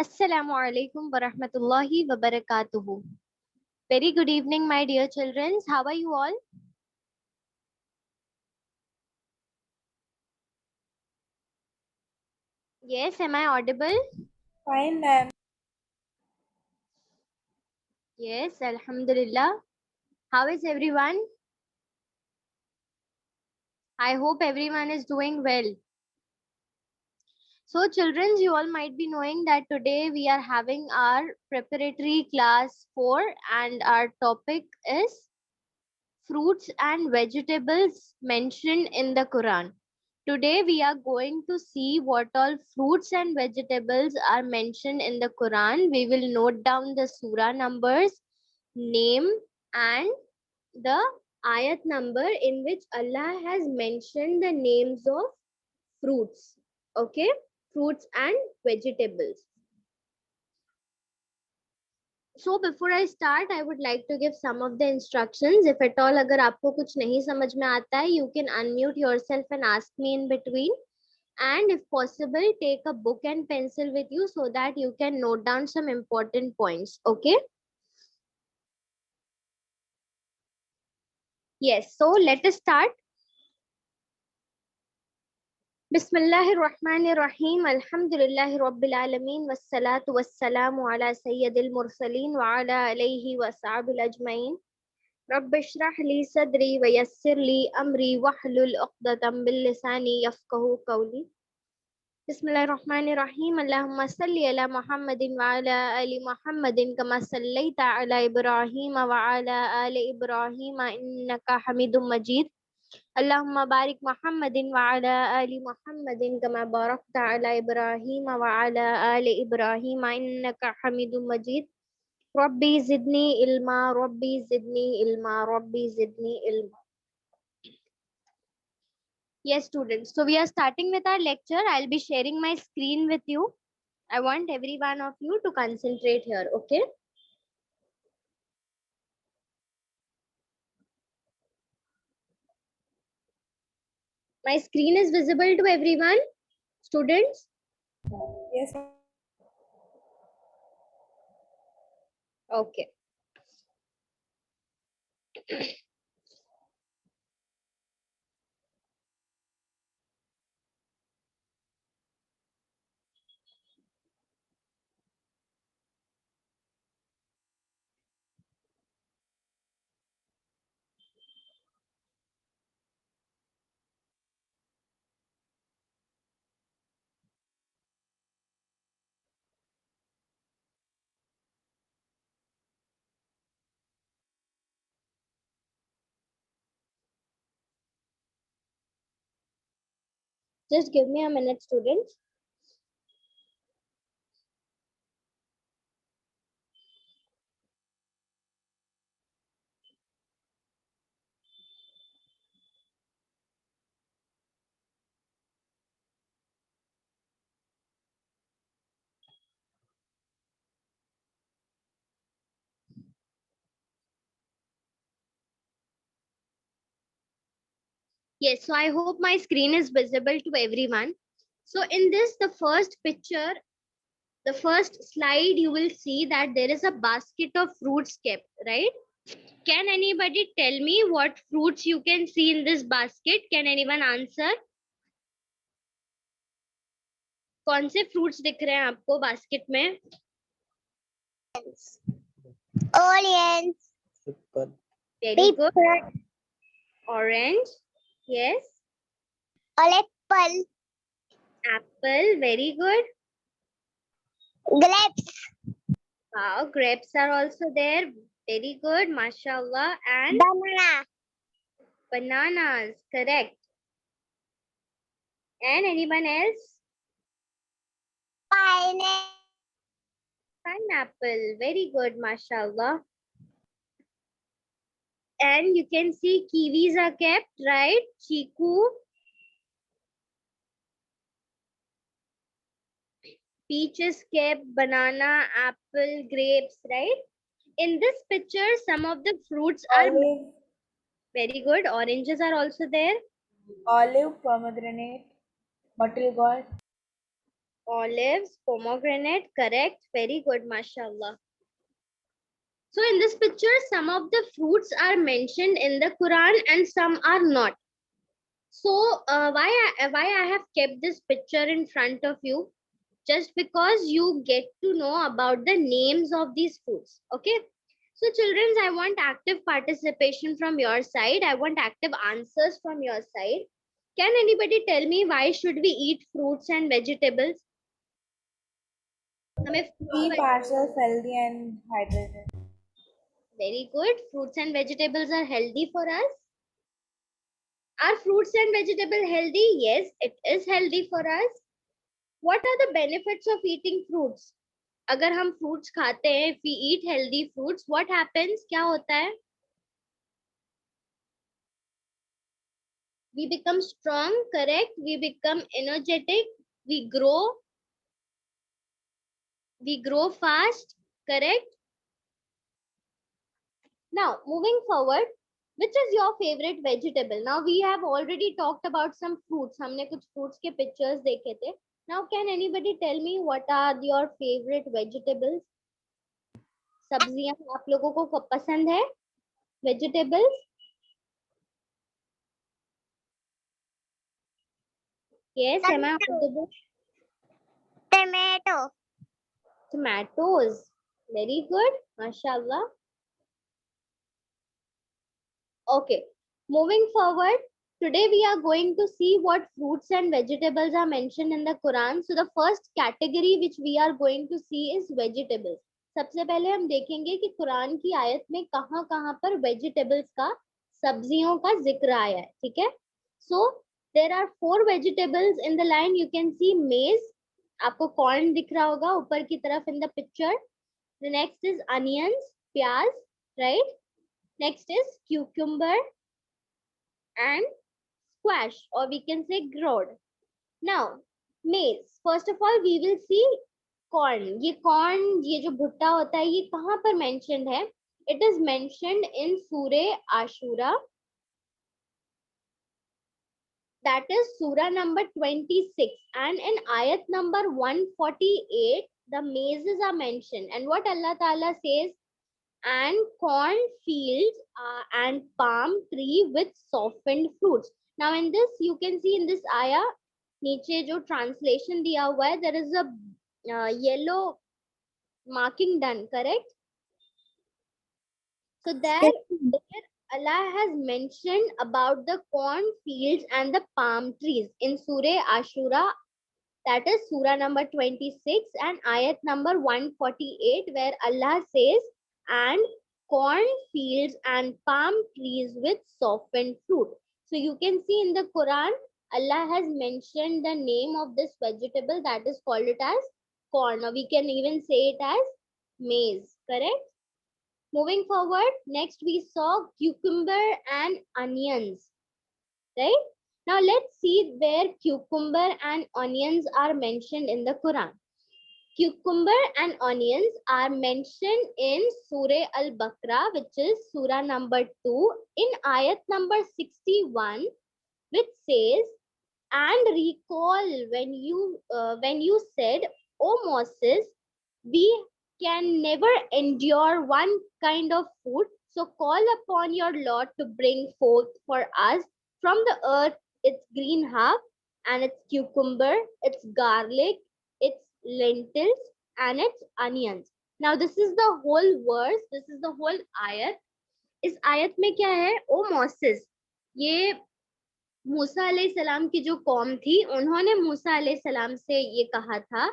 Assalamu alaikum wa rahmatullahi wa barakatuhu. Very good evening, my dear children. How are you all? Yes, am I audible? Fine, ma'am. Yes, Alhamdulillah. How is everyone? I hope everyone is doing well. So, children, you all might be knowing that today we are having our preparatory class 4 and our topic is fruits and vegetables mentioned in the Quran. Today we are going to see what all fruits and vegetables are mentioned in the Quran. We will note down the surah numbers, name, and the ayat number in which Allah has mentioned the names of fruits. Okay, fruits and vegetables. So before I start, I would like to give some of the instructions. If at all अगर आपको कुछ नहीं समझ में आता है, you can unmute yourself and ask me in between. And if possible, take a book and pencil with you so that you can note down some important points. Okay? Yes. So let us start. Bismillahirrahmanirrahim. Alhamdulillahi Rabbil Alameen. Wassalatu wassalamu ala Sayyidil Mursaleen wa ala alayhi wa sahbihi ajmain. رب اشرح لي صدري ويسر لي أمري واحلل عقدة من لساني يفقهوا قولي بسم الله الرحمن الرحيم اللهم صل على محمد وعلى آل محمد كما صليت على إبراهيم وعلى آل إبراهيم إنك حميد مجيد اللهم بارك محمد وعلى آل محمد كما باركت على إبراهيم وعلى آل إبراهيم إنك حميد مجيد Rabbi zidni ilma, Rabbi zidni ilma, Rabbi zidni ilma. Yes, students. So we are starting with our lecture. I'll be sharing my screen with you. I want every one of you to concentrate here, okay? My screen is visible to everyone, students? Yes. Okay. Just give me a minute, students. Yes, so I hope my screen is visible to everyone. So in this, the first picture, the first slide, you will see that there is a basket of fruits kept, right? Can anybody tell me what fruits you can see in this basket? Can anyone answer? कौन से fruits दिख रहे हैं आपको basket में? Orange, Very good. pepper, Orange. Yes. apple, Apple. Very good. grapes, Wow. Grapes are also there. Very good. Mashallah. And banana, bananas. Correct. And anyone else? pineapple, Pineapple. Very good. Mashallah. And you can see kiwis are kept, right? Chiku. Peaches kept, banana, apple, grapes, right? In this picture, some of the fruits are Olive, very good. Oranges are also there. olive, pomegranate, bottle gourd, Olives, pomegranate, correct. Very good, mashallah. So in this picture, some of the fruits are mentioned in the Quran and some are not. So why I have kept this picture in front of you? Just because you get to know about the names of these fruits. Okay. So children, I want active participation from your side. I want active answers from your side. Can anybody tell me why should we eat fruits and vegetables? हमें fruits Keep ourselves healthy and hydrated. very good. Fruits and vegetables are healthy for us. Are fruits and vegetables healthy? Yes, it is healthy for us. What are the benefits of eating fruits? अगर हम fruits खाते हैं, if we eat healthy fruits, what happens? क्या होता है? We become strong, correct? We become energetic. We grow fast, correct? Now, moving forward, which is your favorite vegetable? Now, we have already talked about some fruits. हमने कुछ fruits के pictures देखे थे. Now, can anybody tell me what are your favorite vegetables? सब्जियां आप लोगों को पसंद है? Vegetables? Yes, am I audible? Tomato. Tomatoes. Very good. Mashallah. Okay. Moving forward, today we are going to see what fruits and vegetables are mentioned in the Quran. So the first category which we are going to see is vegetables. सबसे पहले हम देखेंगे कि कुरान की आयत में कहाँ कहाँ पर vegetables का सब्जियों का जिक्र आया है. ठीक है? So there are 4 vegetables in the line. You can see maize. आपको corn दिख रहा होगा ऊपर की तरफ in the picture. The next is onions, प्याज, right? Next is cucumber and squash, or we can say gourd. Now, maize. First of all, we will see corn. ये corn, ये जो भुट्टा होता है, ये कहाँ पर mentioned है? It is mentioned in Surah Ashura. That is Surah number 26. And in ayat number 148, the mazes are mentioned. And what Allah Ta'ala says, and corn fields and palm tree with softened fruits. Now in this you can see in this ayah नीचे जो translation दिया हुआ है, there is a yellow marking done, correct? So there Allah has mentioned about the corn fields and the palm trees in Surah Ashura, that is Surah number 26 and ayat number 148, where Allah says, and corn fields and palm trees with softened fruit. So you can see in the Quran, Allah has mentioned the name of this vegetable, that is called it as corn, or we can even say it as maize, correct? Moving forward, next we saw cucumber and onions, right? Now let's see where cucumber and onions are mentioned in the Quran. Cucumber and onions are mentioned in Surah Al-Baqarah, which is Surah number 2, in ayat number 61, which says, and recall when you said, O Moses, we can never endure one kind of food, so call upon your Lord to bring forth for us from the earth its green herb and its cucumber, its garlic, its lentils, and its onions. Now this is the whole verse, this is the whole ayat. इस आयत में क्या है? ओ Moses, ये मूसा अलैहिस्सलाम की जो कौम थी, उन्होंने मूसा अलैहिस्सलाम से ये कहा था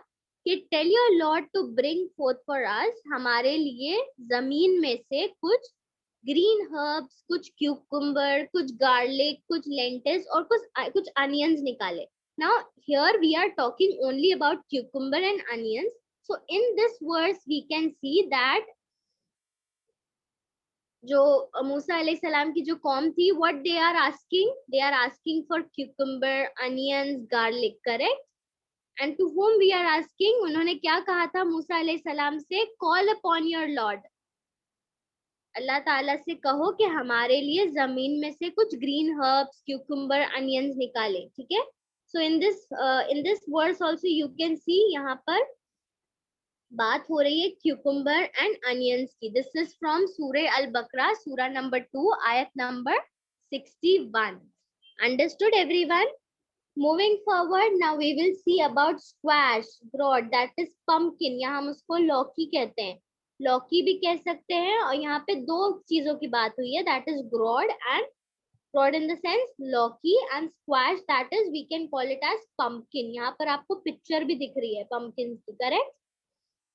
कि tell your lord to bring forth for us, हमारे लिए जमीन में से कुछ ग्रीन हर्ब्स, कुछ क्यूकम्बर, कुछ गार्लिक, कुछ लेंटिल्स और कुछ अनियंस निकाले. Now here we are talking only about cucumber and onions. So in this verse we can see that जो मूसा अलैहिस्सलाम की जो कौम थी, what they are asking for cucumber, onions, garlic, correct? And to whom we are asking, उन्होंने क्या कहा था मूसा अलैहिस्सलाम से? call upon your lord, अल्लाह ताला से कहो कि हमारे लिए जमीन में से कुछ ग्रीन हर्ब्स, क्यूकम्बर, अनियंस निकाले. ठीक है? So in this verse also you can see यहाँ पर बात हो रही है क्यूकम्बर एंड अनियंस की. दिस इज फ्रॉम सूरे अल बकरा, सूरा नंबर 2, आयत number 61. Understood everyone? Moving forward, now we will see about squash, broad, that is pumpkin. यहाँ हम उसको लौकी कहते हैं, लौकी भी कह सकते हैं. और यहाँ पे दो चीजों की बात हुई है, that is broad in the sense लौकी, and squash, that is we can call it as pumpkin. यहाँ पर आपको पिक्चर भी दिख रही है pumpkin की, करेक्ट.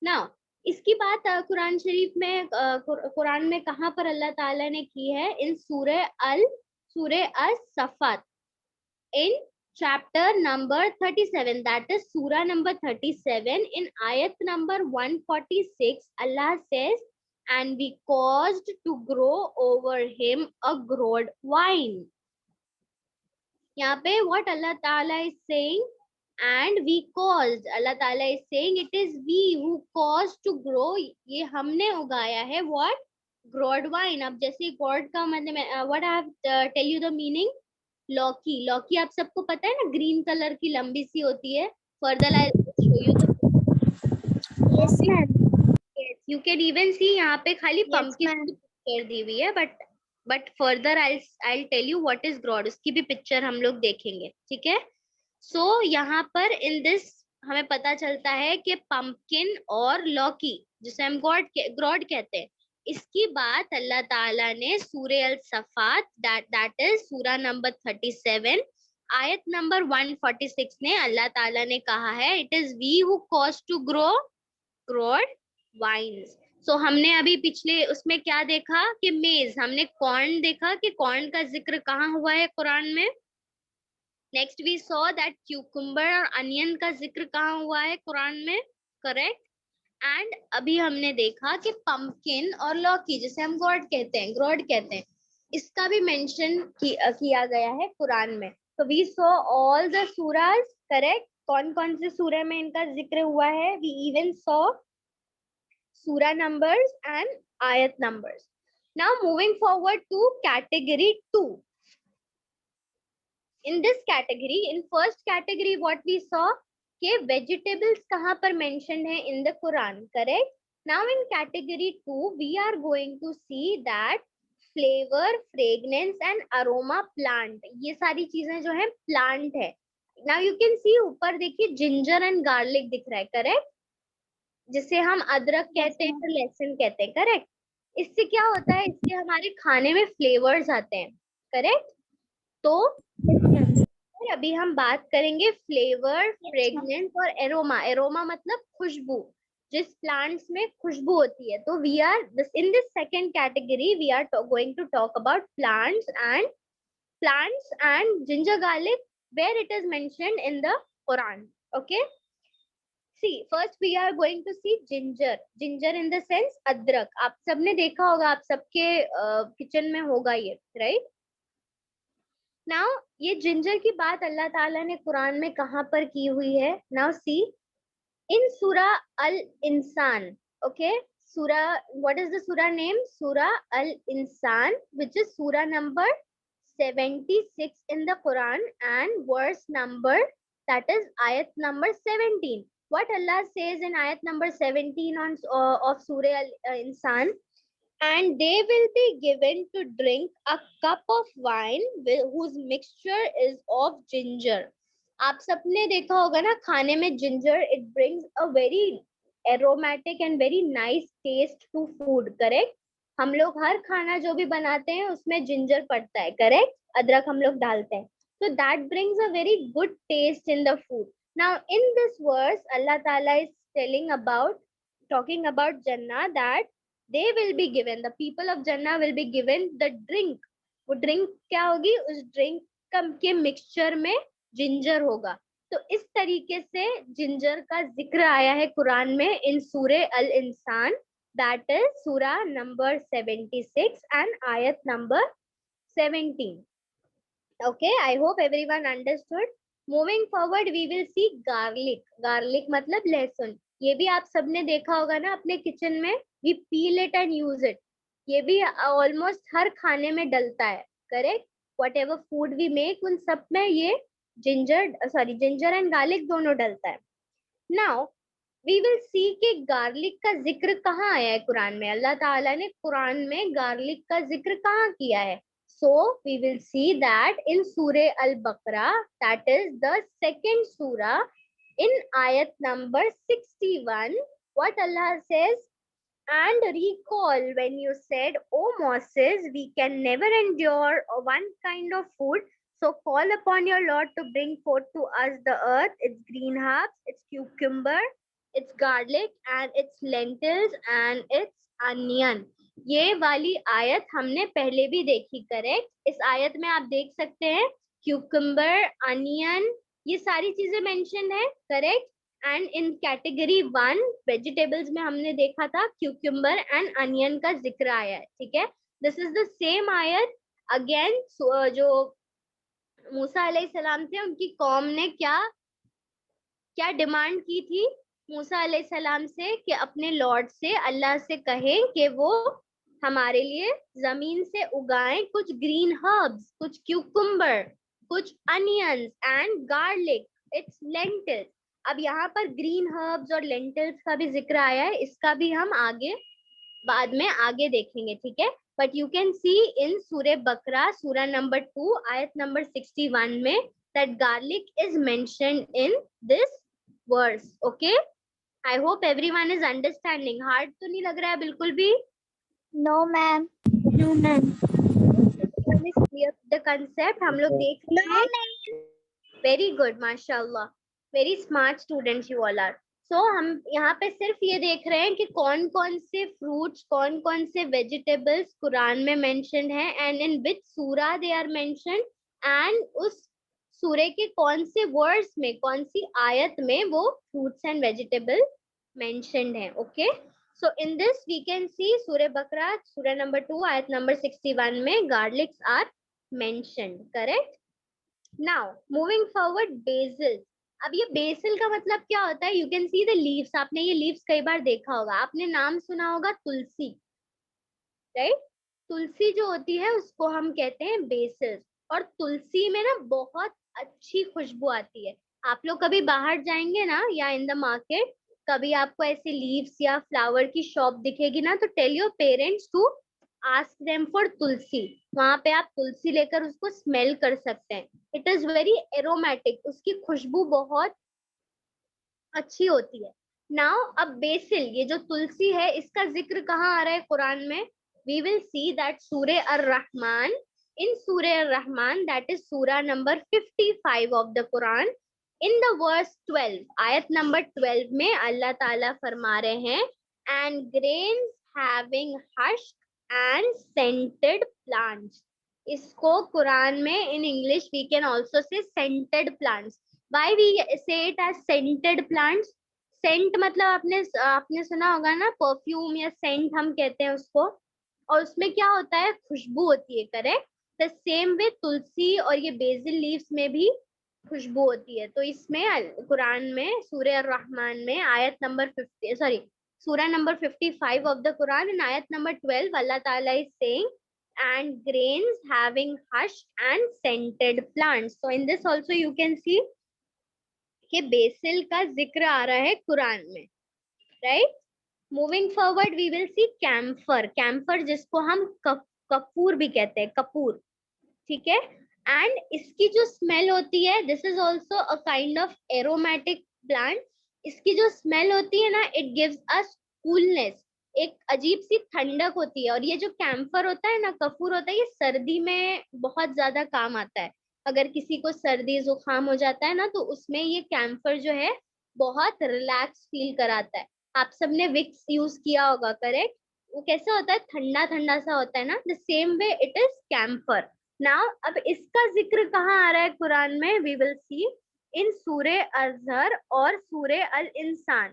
नाउ इसकी बात कुरान शरीफ में कुरान में कहाँ पर अल्लाह ताला ने की है? इन सूरे अस-सफ़ात, इन chapter number 37, that is surah number 37, in ayat number 146, Allah says, and we caused to grow over him a broad vine. यहाँ पे what Allah Ta'ala is saying, and we caused, Allah Ta'ala is saying it is we who caused to grow, ये हमने उगाया है what? broad vine. अब जैसे God का मतलब what I have tell you the meaning, लौकी. लौकी आप सबको पता है ना, ग्रीन कलर की लंबी सी होती है. Further I show you. Yes, ma'am. You can even see यहाँ पे खाली Yes, पंपकिन ma'am. की पिक्चर दी हुई है, but further I tell you what is broad, उसकी भी पिक्चर हम लोग देखेंगे, ठीक है. सो यहाँ पर इन दिस हमें पता चलता है कि पंपकिन और लौकी, जिसे हम ग्रॉड कहते हैं, इसकी बात अल्लाह ताला ने सूरे अल सफ़ात, दैट इज सूरा नंबर 37, आयत नंबर 146 ने अल्लाह ताला ने कहा है, it is we who cause to grow broad vines. So हमने अभी पिछले उसमें क्या देखा कि मेज, हमने कॉर्न देखा कि कॉर्न का जिक्र कहाँ हुआ है कुरान में. Next we saw that cucumber और अनियन का जिक्र कहाँ हुआ है कुरान में, करेक्ट. एंड अभी हमने देखा कि पंपकिन और लौकी, जिसे हम ग्रॉड कहते हैं, इसका भी मेंशन किया गया है कुरान में. तो we saw all the surahs, correct. कौन कौन से सूरे में इनका जिक्र हुआ है? We even saw surah numbers and आयत numbers. Now moving forward to category 2. in this category, in first category what we saw के vegetables कहाँ पर mentioned है in the Quran, correct. Now in category 2 we are going to see that flavor, fragrance and aroma plant, ये सारी चीजें जो है plant है. Now you can see ऊपर देखिए ginger and garlic दिख रहा है, correct, जिसे हम अदरक कहते हैं और लहसुन कहते हैं, करेक्ट. इससे क्या होता है? इससे हमारे खाने में फ्लेवर्स आते हैं, करेक्ट. तो अभी हम बात करेंगे फ्लेवर, फ्रेग्रेंस और एरोमा. एरोमा मतलब खुशबू, जिस प्लांट्स में खुशबू होती है. तो we are in this second category we are going to talk about plants and ginger garlic where it is mentioned in the Quran. Okay, see, first we are going to see ginger in the sense अदरक. आप सबने देखा होगा, आप सबके kitchen में होगा ये, right. नाउ ये जिंजर की बात अल्लाह ताला ने कुरान में कहाँ पर की हुई है? नाउ सी इन सूरा अल इंसान. ओके, सूरा, व्हाट इज द सूरा नेम? सूरा अल इंसान, which is सूरा number 76 in the Quran and verse number, that is ayat number 17. What Allah says in ayat number 17 of Surah Al-Insan, and they will be given to drink a cup of wine whose mixture is of ginger. आप सबने देखा होगा ना खाने में ginger, it brings a very aromatic and very nice taste to food, correct. हम लोग हर खाना जो भी बनाते हैं उसमें जिंजर पड़ता है, करेक्ट. अदरक हम लोग डालते हैं, so that brings a very good taste in the food. Now in this verse Allah Ta'ala is talking about Jannah, that they will be given, the people of Jannah will be given the drink. वो drink क्या होगी? उस drink के mixture में ginger होगा. तो इस तरीके से जिंजर का जिक्र आया है कुरान में इन सूरे अल इंसान, that is surah number 76 and ayat number 17. Okay, I hope everyone understood. Moving forward we will see garlic. Garlic मतलब लहसुन. ये भी आप सबने देखा होगा ना अपने किचन में. We peel it and use it. ये भी ऑलमोस्ट हर खाने में डलता है, correct. Whatever food we make, उन सब में ये जिंजर एंड गार्लिक दोनों डलता है. नाउ वी विल सी कि गार्लिक का जिक्र कहाँ आया है कुरान में. अल्लाह ताला ने कुरान में गार्लिक का जिक्र कहाँ किया है. So we will see that in Surah Al-Baqarah, that is the second surah, in ayat number 61, what Allah says, and recall when you said, O Moses, we can never endure one kind of food, so call upon your Lord to bring forth to us the earth, its green herbs, its cucumber, its garlic, and its lentils, and its onion. ये वाली आयत हमने पहले भी देखी. Correct. इस आयत में आप देख सकते हैं क्यूकम्बर, अनियन, ये सारी चीजें मेंशन है. Correct. And in category 1 vegetables में हमने देखा था क्यूकम्बर एंड अनियन का जिक्र आया है. ठीक है. दिस इज द सेम आयत अगेन. जो मूसा अलैहिस्सलाम थे, उनकी कौम ने क्या क्या डिमांड की थी मूसा अलैहिस्सलाम से कि अपने लॉर्ड से, अल्लाह से कहें कि वो हमारे लिए जमीन से उगाएं कुछ ग्रीन हर्ब्स, कुछ क्यूकम्बर, कुछ onions and garlic, it's lentils. अब यहाँ पर ग्रीन हर्ब्स और लेंटिल्स का भी जिक्र आया है. इसका भी हम आगे बाद में आगे देखेंगे. ठीक है. बट यू कैन सी इन सूरह बकरा सूरा नंबर 2 आयत नंबर 61 में that garlic is mentioned in this verse. Okay. I hope everyone is understanding. Hard तो नहीं लग रहा है बिल्कुल भी? No, ma'am. No, ma'am. Clear the concept. हम लोग देख रहे हैं. Very good, माशाल्लाह. Very smart students you all are. So हम यहाँ पे सिर्फ ये देख रहे हैं कि कौन कौन से fruits, कौन कौन से vegetables कुरान में mentioned हैं and in which surah they are mentioned and उस सूरे के कौन से वर्ड्स में, कौन सी आयत में वो फ्रूट्स एंड वेजिटेबल मेंशन्ड है. Okay. So in this we can see surah Baqarah surah number 2 आयत नंबर 61 में garlics are mentioned. Correct. Now moving forward, basil. अब ये बेसिल का मतलब क्या होता है? You can see the leaves. आपने ये लीव्स कई बार देखा होगा. आपने नाम सुना होगा तुलसी. राइट. तुलसी जो होती है उसको हम कहते हैं बेसिल. और तुलसी में ना बहुत अच्छी खुशबू आती है. आप लोग कभी बाहर जाएंगे ना या इन द मार्केट, कभी आपको ऐसे लीव्स या फ्लावर की शॉप दिखेगी ना, तो tell your parents to ask them for tulsi. वहां पे आप तुलसी लेकर उसको स्मेल कर सकते हैं. It is very aromatic. उसकी खुशबू बहुत अच्छी होती है. नाउ अब बेसिल, ये जो तुलसी है, इसका जिक्र कहाँ आ रहा है कुरान में? वी विल सी दैट सूरह ar-Rahman. In Surah Ar-Rahman, that is Surah number 55 of the Quran, in the verse 12, ayat number 12 में अल्लाह ताला फरमा रहे हैं, and grains having hushed and scented plants. इसको कुरान में in English we can also say scented plants. Why we say it as scented plants? Scent मतलब आपने सुना होगा ना, परफ्यूम या सेंट हम कहते हैं उसको, और उसमें क्या होता है? खुशबू होती है. करेक्ट. द सेम वे तुलसी और ये बेसिल लीव्स में भी खुशबू होती है. तो इसमें कुरान में सूरह ar-Rahman में आयत नंबर 50 सूरह नंबर 55 ऑफ द कुरान इन आयत नंबर 12 अल्लाह ताला is saying and grains having hushed and scented plants. So in this also you can see कि बेसिल का जिक्र आ रहा है कुरान में. Right. Moving forward we will see camphor. Camphor जिसको हम कपूर भी कहते हैं, कपूर. ठीक है. एंड इसकी जो स्मेल होती है, this is also a kind of aromatic plant. इसकी जो स्मेल होती है ना, इट गिव्स अस कूलनेस. एक अजीब सी ठंडक होती है. और ये जो कैम्फर होता है ना, कपूर होता है, ये सर्दी में बहुत ज्यादा काम आता है. अगर किसी को सर्दी जुकाम हो जाता है ना, तो उसमें ये कैम्फर जो है बहुत रिलैक्स फील कराता है. आप सबने विक्स यूज किया होगा. करेक्ट. वो कैसा होता है? ठंडा ठंडा सा होता है ना. The same way it is camphor. Now अब इसका जिक्र कहाँ आ रहा है कुरान में? वी विल सी इन सूरह अज़हर और सूरह अल इंसान.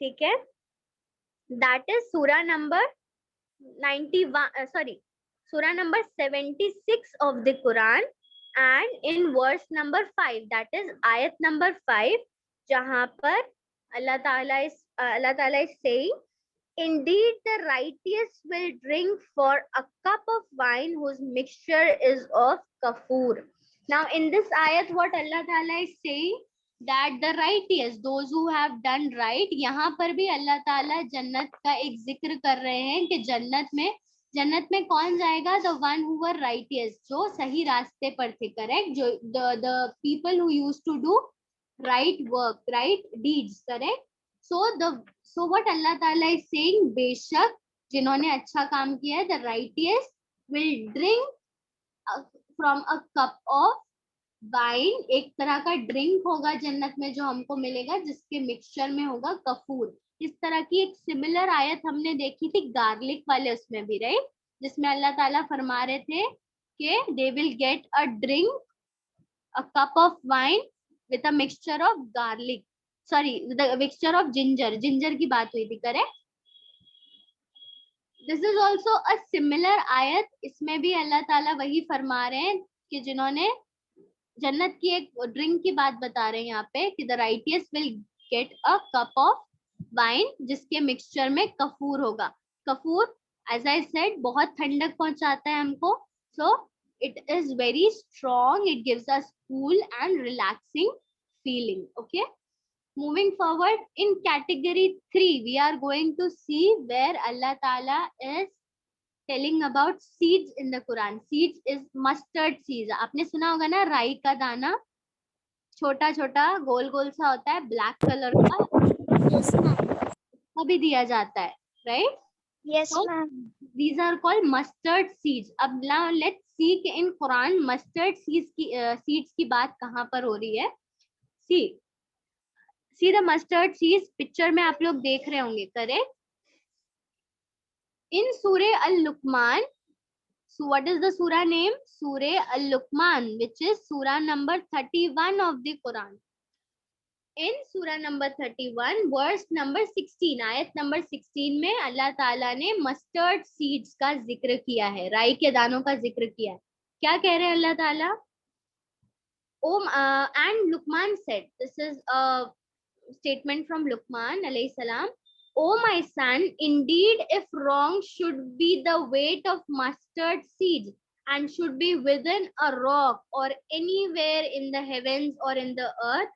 ठीक है. दैट इज सूरा number 91 surah number 76 of the Quran and in verse number 5, that is आयत नंबर 5, जहां पर अल्लाह ताला is saying, indeed the righteous will drink for a cup of wine whose mixture is of kafur. Now in this ayat what Allah Ta'ala is saying that the righteous, those who have done right, यहाँ पर भी अल्लाह ताला जन्नत का एक जिक्र कर रहे हैं कि जन्नत में कौन जाएगा? The one who were righteous, जो सही रास्ते पर थे, correct? जो the people who used to do right work, right deeds, correct? So what Allah Ta'ala is saying, बेशक जिन्होंने अच्छा काम किया है, the righteous will drink from a cup of wine, एक तरह का ड्रिंक होगा जन्नत में जो हमको मिलेगा, जिसके मिक्सचर में होगा कपूर। इस तरह की एक सिमिलर आयत हमने देखी थी गार्लिक वाले उसमें भी, राइट, जिसमें अल्लाह ताला फरमा रहे थे कि they will get a drink, a cup of wine with a mixture of garlic, sorry the mixture of ginger की बात हुई थी, correct? This is also a similar आयत, इसमें भी अल्लाह ताला वही फरमा रहे हैं कि जिन्होंने जन्नत की एक ड्रिंक की बात बता रहे हैं यहाँ पे कि the righteous will get a cup of wine जिसके मिक्सचर में कफूर होगा। कफूर एज आई सेड बहुत ठंडक पहुंचाता है हमको, so it is very strong, it gives us cool and relaxing feeling. Okay, moving forward in category 3 we are going to see where Allah Ta'ala is telling about seeds in the Quran. Seeds is mustard seeds. आपने सुना होगा ना, राई का दाना छोटा छोटा गोल गोल सा होता है, ब्लैक कलर का, Yes, ma'am. अभी दिया जाता है, right? Yes, So ma'am. these are called mustard seeds. अब now let's see कि in Quran mustard seeds की बात कहाँ पर हो रही है। See the mustard seeds picture में आप लोग देख रहे होंगे, correct? In Surah Al-Luqman, so what is the surah name? Surah Al-Luqman, which is surah number 31 of the Quran. In surah number 31 verse number 16, ayat number 16 में अल्लाह ताला ने mustard seeds का जिक्र किया है, राई के दानों का जिक्र किया है। क्या कह रहे हैं अल्लाह ताला? And Luqman said, this is a statement from Luqman alayhi salam, "O my son, indeed if wrong should be the weight of mustard seeds and should be within a rock or anywhere in the heavens or in the earth,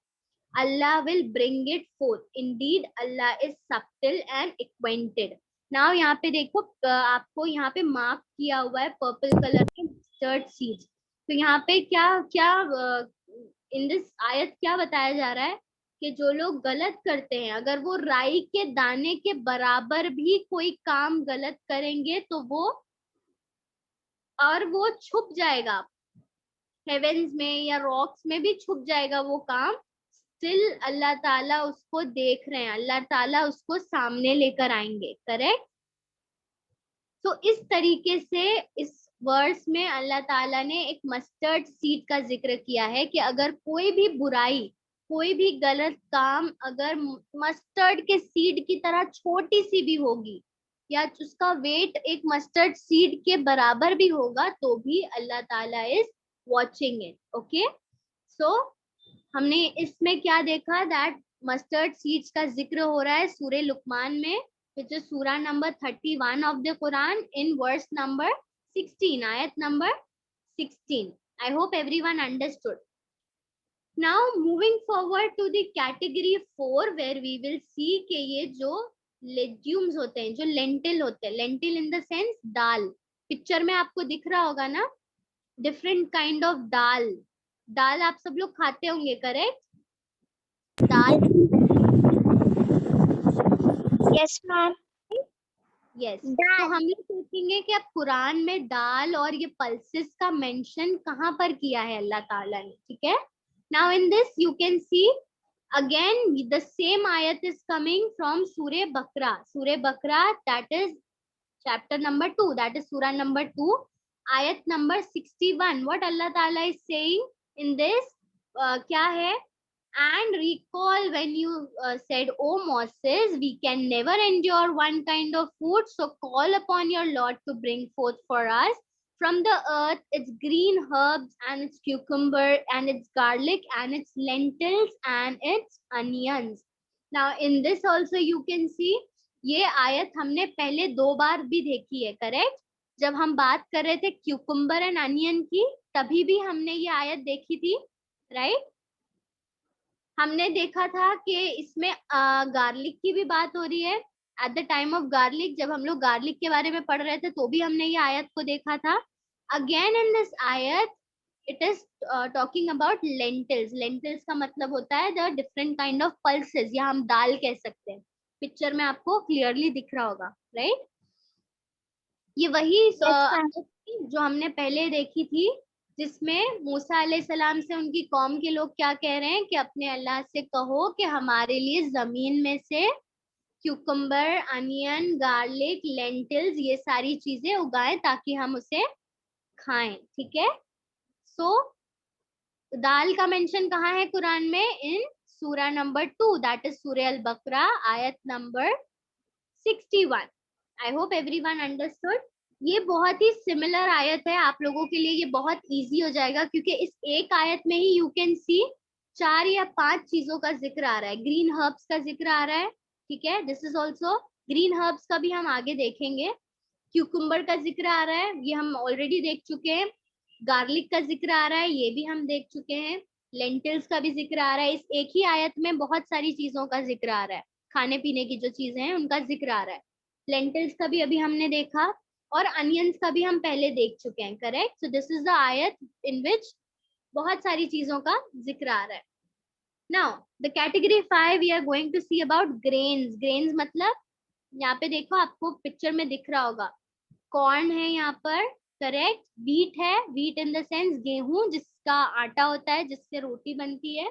Allah will bring it forth. Indeed, Allah is subtle and acquainted." Now यहाँ पे देखो, आपको यहाँ पे mark किया हुआ है purple colour के mustard seeds. तो यहाँ पे क्या क्या इन दिस आयत क्या बताया जा रहा है कि जो लोग गलत करते हैं, अगर वो राई के दाने के बराबर भी कोई काम गलत करेंगे तो वो छुप जाएगा, हेवेंस में या रॉक्स में भी छुप जाएगा वो काम, स्टिल अल्लाह ताला उसको देख रहे हैं, अल्लाह ताला उसको सामने लेकर आएंगे, करेक्ट? तो इस तरीके से इस वर्स में अल्लाह ताला ने एक मस्टर्ड सीड का जिक्र किया है कि अगर कोई भी बुराई, कोई भी गलत काम अगर मस्टर्ड के सीड की तरह छोटी सी भी होगी या उसका वेट एक मस्टर्ड सीड के बराबर भी होगा तो भी अल्लाह ताला इज वॉचिंग इट। ओके, सो हमने इसमें क्या देखा, दैट मस्टर्ड सीड्स का जिक्र हो रहा है सूरह लुकमान में, which is surah number 31 of the Quran in verse number 16, ayat number 16. I hope everyone understood. Now moving forward to the category 4 where we will see कि ये जो legumes होते हैं, जो lentil होते हैं, lentil in the sense dal, picture में आपको दिख रहा होगा ना, different kind of दाल आप सब लोग खाते होंगे, करेक्ट? दाल, Yes, ma'am. यस। तो हम लोग सोचेंगे कि अब कुरान में दाल और ये पल्सेस का मेंशन कहाँ पर किया है अल्लाह ताला ने, ठीक है? Now in this you can see again the same आयत इज कमिंग फ्रॉम सूरह बकरा, that is chapter number 2, that is surah number 2, आयत नंबर 61. व्हाट अल्लाह ताला इज सेइंग इन दिस, क्या है? And recall when you said, "O Moses, we can never endure one kind of food, so call upon your Lord to bring forth for us from the earth its green herbs and its cucumber and its garlic and its lentils and its onions." Now in this also you can see, ये आयत हमने पहले 2 बार भी देखी है, correct? जब हम बात कर रहे थे क्यूकम्बर एंड अनियन की, तभी भी हमने ये आयत देखी थी, राइट? हमने देखा था कि इसमें गार्लिक की भी बात हो रही है। At the time of garlic, जब हम लोग गार्लिक के बारे में पढ़ रहे थे तो भी हमने ये आयत को देखा था। अगेन इन दिस आयत it is talking about lentils. Lentils का मतलब होता है the different kind of pulses, या हम दाल कह सकते हैं। पिक्चर में आपको क्लियरली दिख रहा होगा, राइट? ये वही Yes, ma'am. आयत थी जो हमने पहले देखी थी, जिसमें मूसा अलैहिस्सलाम से उनकी कौम के लोग क्या कह रहे हैं कि अपने अल्लाह से कहो कि हमारे लिए जमीन में से क्यूकम्बर, अनियन, गार्लिक, लेंटिल्स, ये सारी चीजें उगाएं ताकि हम उसे खाएं, ठीक है? सो दाल का मेंशन कहाँ है कुरान में? इन सूरा नंबर 2, दैट इज सूरह अल बकरा, आयत number 61। I hope everyone understood. ये बहुत ही सिमिलर आयत है, आप लोगों के लिए ये बहुत इजी हो जाएगा, क्योंकि इस एक आयत में ही यू कैन सी 4 या 5 चीजों का जिक्र आ रहा है। ग्रीन हर्ब्स का जिक्र आ रहा है, ठीक है? This is also green herbs का भी हम आगे देखेंगे। क्यूकुम्बर का जिक्र आ रहा है, ये हम ऑलरेडी देख चुके हैं। गार्लिक का जिक्र आ रहा है, ये भी हम देख चुके हैं। लेंटिल्स का भी जिक्र आ रहा है। इस एक ही आयत में बहुत सारी चीजों का जिक्र आ रहा है, खाने पीने की जो चीजें हैं उनका जिक्र आ रहा है। लेंटिल्स का भी अभी हमने देखा, और अनियंस का भी हम पहले देख चुके हैं, correct? So this is the आयत इन विच बहुत सारी चीजों का जिक्र आ रहा है। Now the category 5 we are going to see about grains. Grains मतलब, यहाँ पे देखो आपको पिक्चर में दिख रहा होगा, कॉर्न है यहाँ पर, करेक्ट? व्हीट है, व्हीट इन द सेंस गेहूं, जिसका आटा होता है, जिससे रोटी बनती है,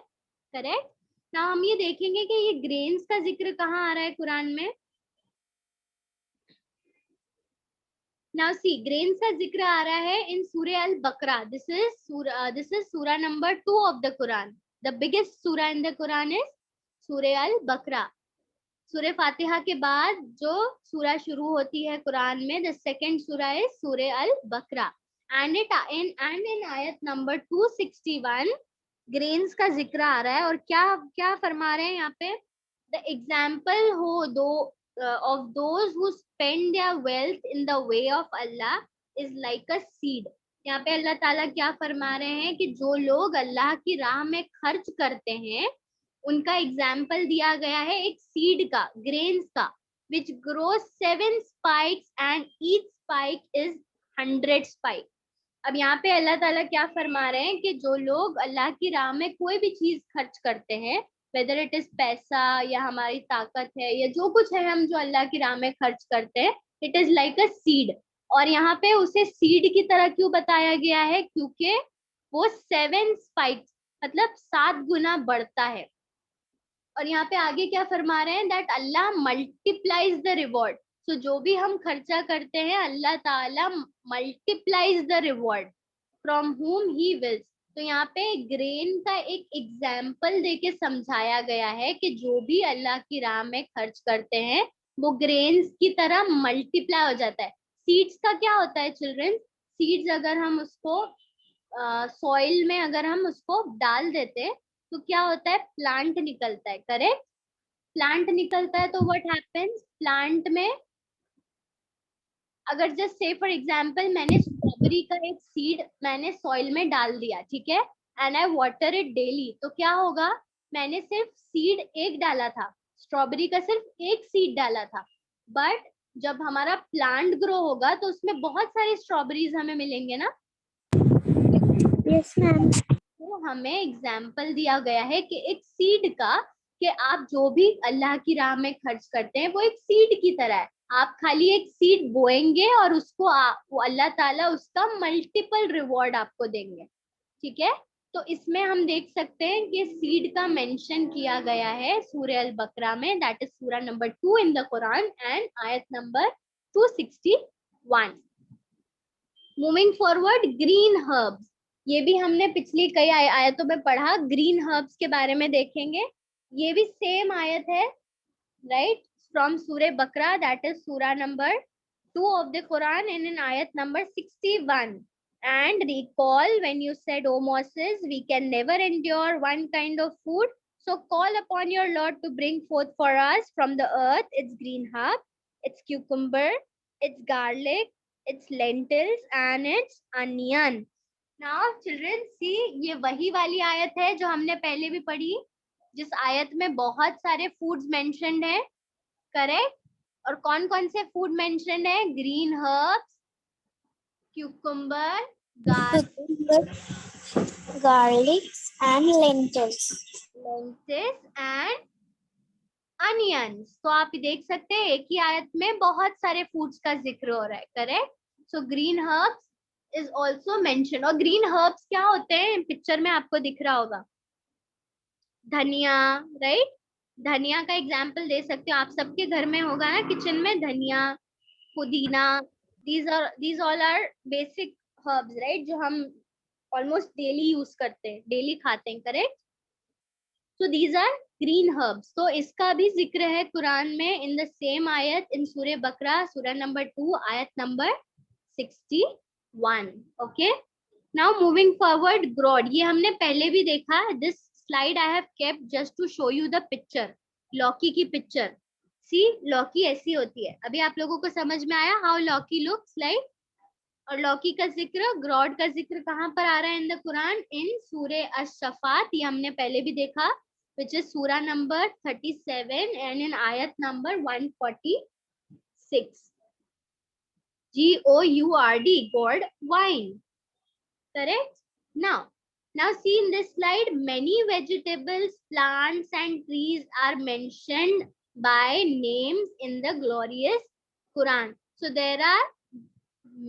करेक्ट? ना हम ये देखेंगे कि ये ग्रेन्स का जिक्र कहाँ आ रहा है कुरान में। नाउ सी, ग्रेन्स का जिक्र आ रहा है इन सूरह अल बकरा। दिस इज सूरा number 2 of the Quran. The biggest सूरा इन द कुरान इज सूरह अल बकरा। सूरह फातिहा के बाद जो सूरा शुरू होती है कुरान में, द सेकंड सूरा इज सूरह अल बकरा, एंड इन आयत नंबर 261 ग्रेन्स का जिक्र आ रहा है। और क्या क्या फरमा रहे हैं यहाँ पे? द एग्जाम्पल हो दो of those who spend their wealth in the way of Allah is like a seed। यहाँ पे अल्लाह ताला क्या फरमा रहे हैं कि जो लोग अल्लाह की राह में खर्च करते हैं, उनका एग्जाम्पल दिया गया है एक सीड का, ग्रेन्स का, which grows 7 spikes and each spike is 100 spike। अब यहाँ पे अल्लाह ताला क्या फरमा रहे हैं कि जो लोग अल्लाह की राह में कोई भी चीज खर्च करते हैं, वेदर इट इज पैसा या हमारी ताकत है या जो कुछ है हम जो अल्लाह की राह में खर्च करते हैं, it is like a seed. और यहाँ पे उसे सीड की तरह क्यों बताया गया है? क्योंकि वो 7 स्पाइक्स मतलब 7 गुना बढ़ता है। और यहाँ पे आगे क्या फरमा रहे हैं? That Allah multiplies the reward. So जो भी हम खर्चा करते हैं, अल्लाह ताला multiplies the reward from whom he wills। तो यहाँ पे ग्रेन का एक एग्जाम्पल देके समझाया गया है कि जो भी अल्लाह की राह में खर्च करते हैं वो ग्रेन्स की तरह मल्टीप्लाई हो जाता है। सीड्स का क्या होता है चिल्ड्रन? सीड्स अगर हम उसको सॉइल में अगर हम उसको डाल देते हैं तो क्या होता है? प्लांट निकलता है, करेक्ट? प्लांट निकलता है तो व्हाट हैपेंस? प्लांट में अगर जस्ट से फॉर एग्जांपल मैंने स्ट्रॉबेरी का एक सीड मैंने सॉइल में डाल दिया, ठीक है, and I water it daily, तो क्या होगा? मैंने सिर्फ सीड एक डाला था, स्ट्रॉबेरी का सिर्फ एक सीड डाला था, बट जब हमारा प्लांट ग्रो होगा तो उसमें बहुत सारी स्ट्रॉबेरीज हमें मिलेंगे ना। Yes, ma'am. तो हमें एग्जाम्पल दिया गया है कि एक सीड का, कि आप जो भी अल्लाह की राह में खर्च करते हैं वो एक सीड की तरह है। आप खाली एक सीड बोएंगे और उसको वो अल्लाह ताला उसका मल्टीपल रिवॉर्ड आपको देंगे, ठीक है? तो इसमें हम देख सकते हैं कि सीड का मेंशन किया गया है सूरह अल बकरा में, दैट इज सूरा number 2 in the Quran and आयत number 261। Moving forward, green herbs, ये भी हमने पिछली कई आयतों में पढ़ा। ग्रीन हर्ब्स के बारे में देखेंगे। ये भी सेम आयत है, राइट, फ्रॉम सूरह बकरा, दैट इज सूरा number 2 of the Quran and in ayat number 61. And recall when you said, O Moses, we can never endure one kind of food. So call upon your Lord to bring forth for us from the earth its green herb, its cucumber, its garlic, it's lentils and it's onion. Now children see, ये वही वाली आयत है जो हमने पहले भी पढ़ी, जिस आयत में बहुत सारे फूड्स मेंशन्ड है, करेक्ट? और कौन कौन से फूड मेंशन्ड है? Green herbs, cucumber, Garlic and lentils. And onions. तो आप देख सकते हैं एक ही आयत में बहुत सारे फूड्स का जिक्र हो रहा है, correct? So green herbs is also mention. और ग्रीन हर्ब्स क्या होते हैं? पिक्चर में आपको दिख रहा होगा धनिया, राइट? धनिया का एग्जाम्पल दे सकते हो आप, सबके घर में होगा ना किचन में धनिया, पुदीना. these all are basic herbs, right? जो हम ऑलमोस्ट डेली यूज करते हैं, डेली खाते हैं, correct? So these are green herbs. तो इसका भी जिक्र है कुरान में इन द सेम आयत इन सूरह बकरा, सूरह नंबर 2, आयत number 61. Okay, now moving forward, gourd, ये हमने पहले भी देखा. This slide I have kept just to show you the picture, लौकी की पिक्चर. सी, लौकी ऐसी होती है. अभी आप लोगों को समझ में आया हाउ लौकी लुक्स लाइक? और लौकी का जिक्र, ग्रॉड का जिक्र कहाँ पर आ रहा है इन द कुरान? इन सूरह अश-शफात. ये हमने पहले भी देखा, which is surah number 37 and in ayat number 146. GOURD, gourd, wine. Correct? Now see in this slide, many vegetables, plants and trees are mentioned by names in the glorious Quran. So there are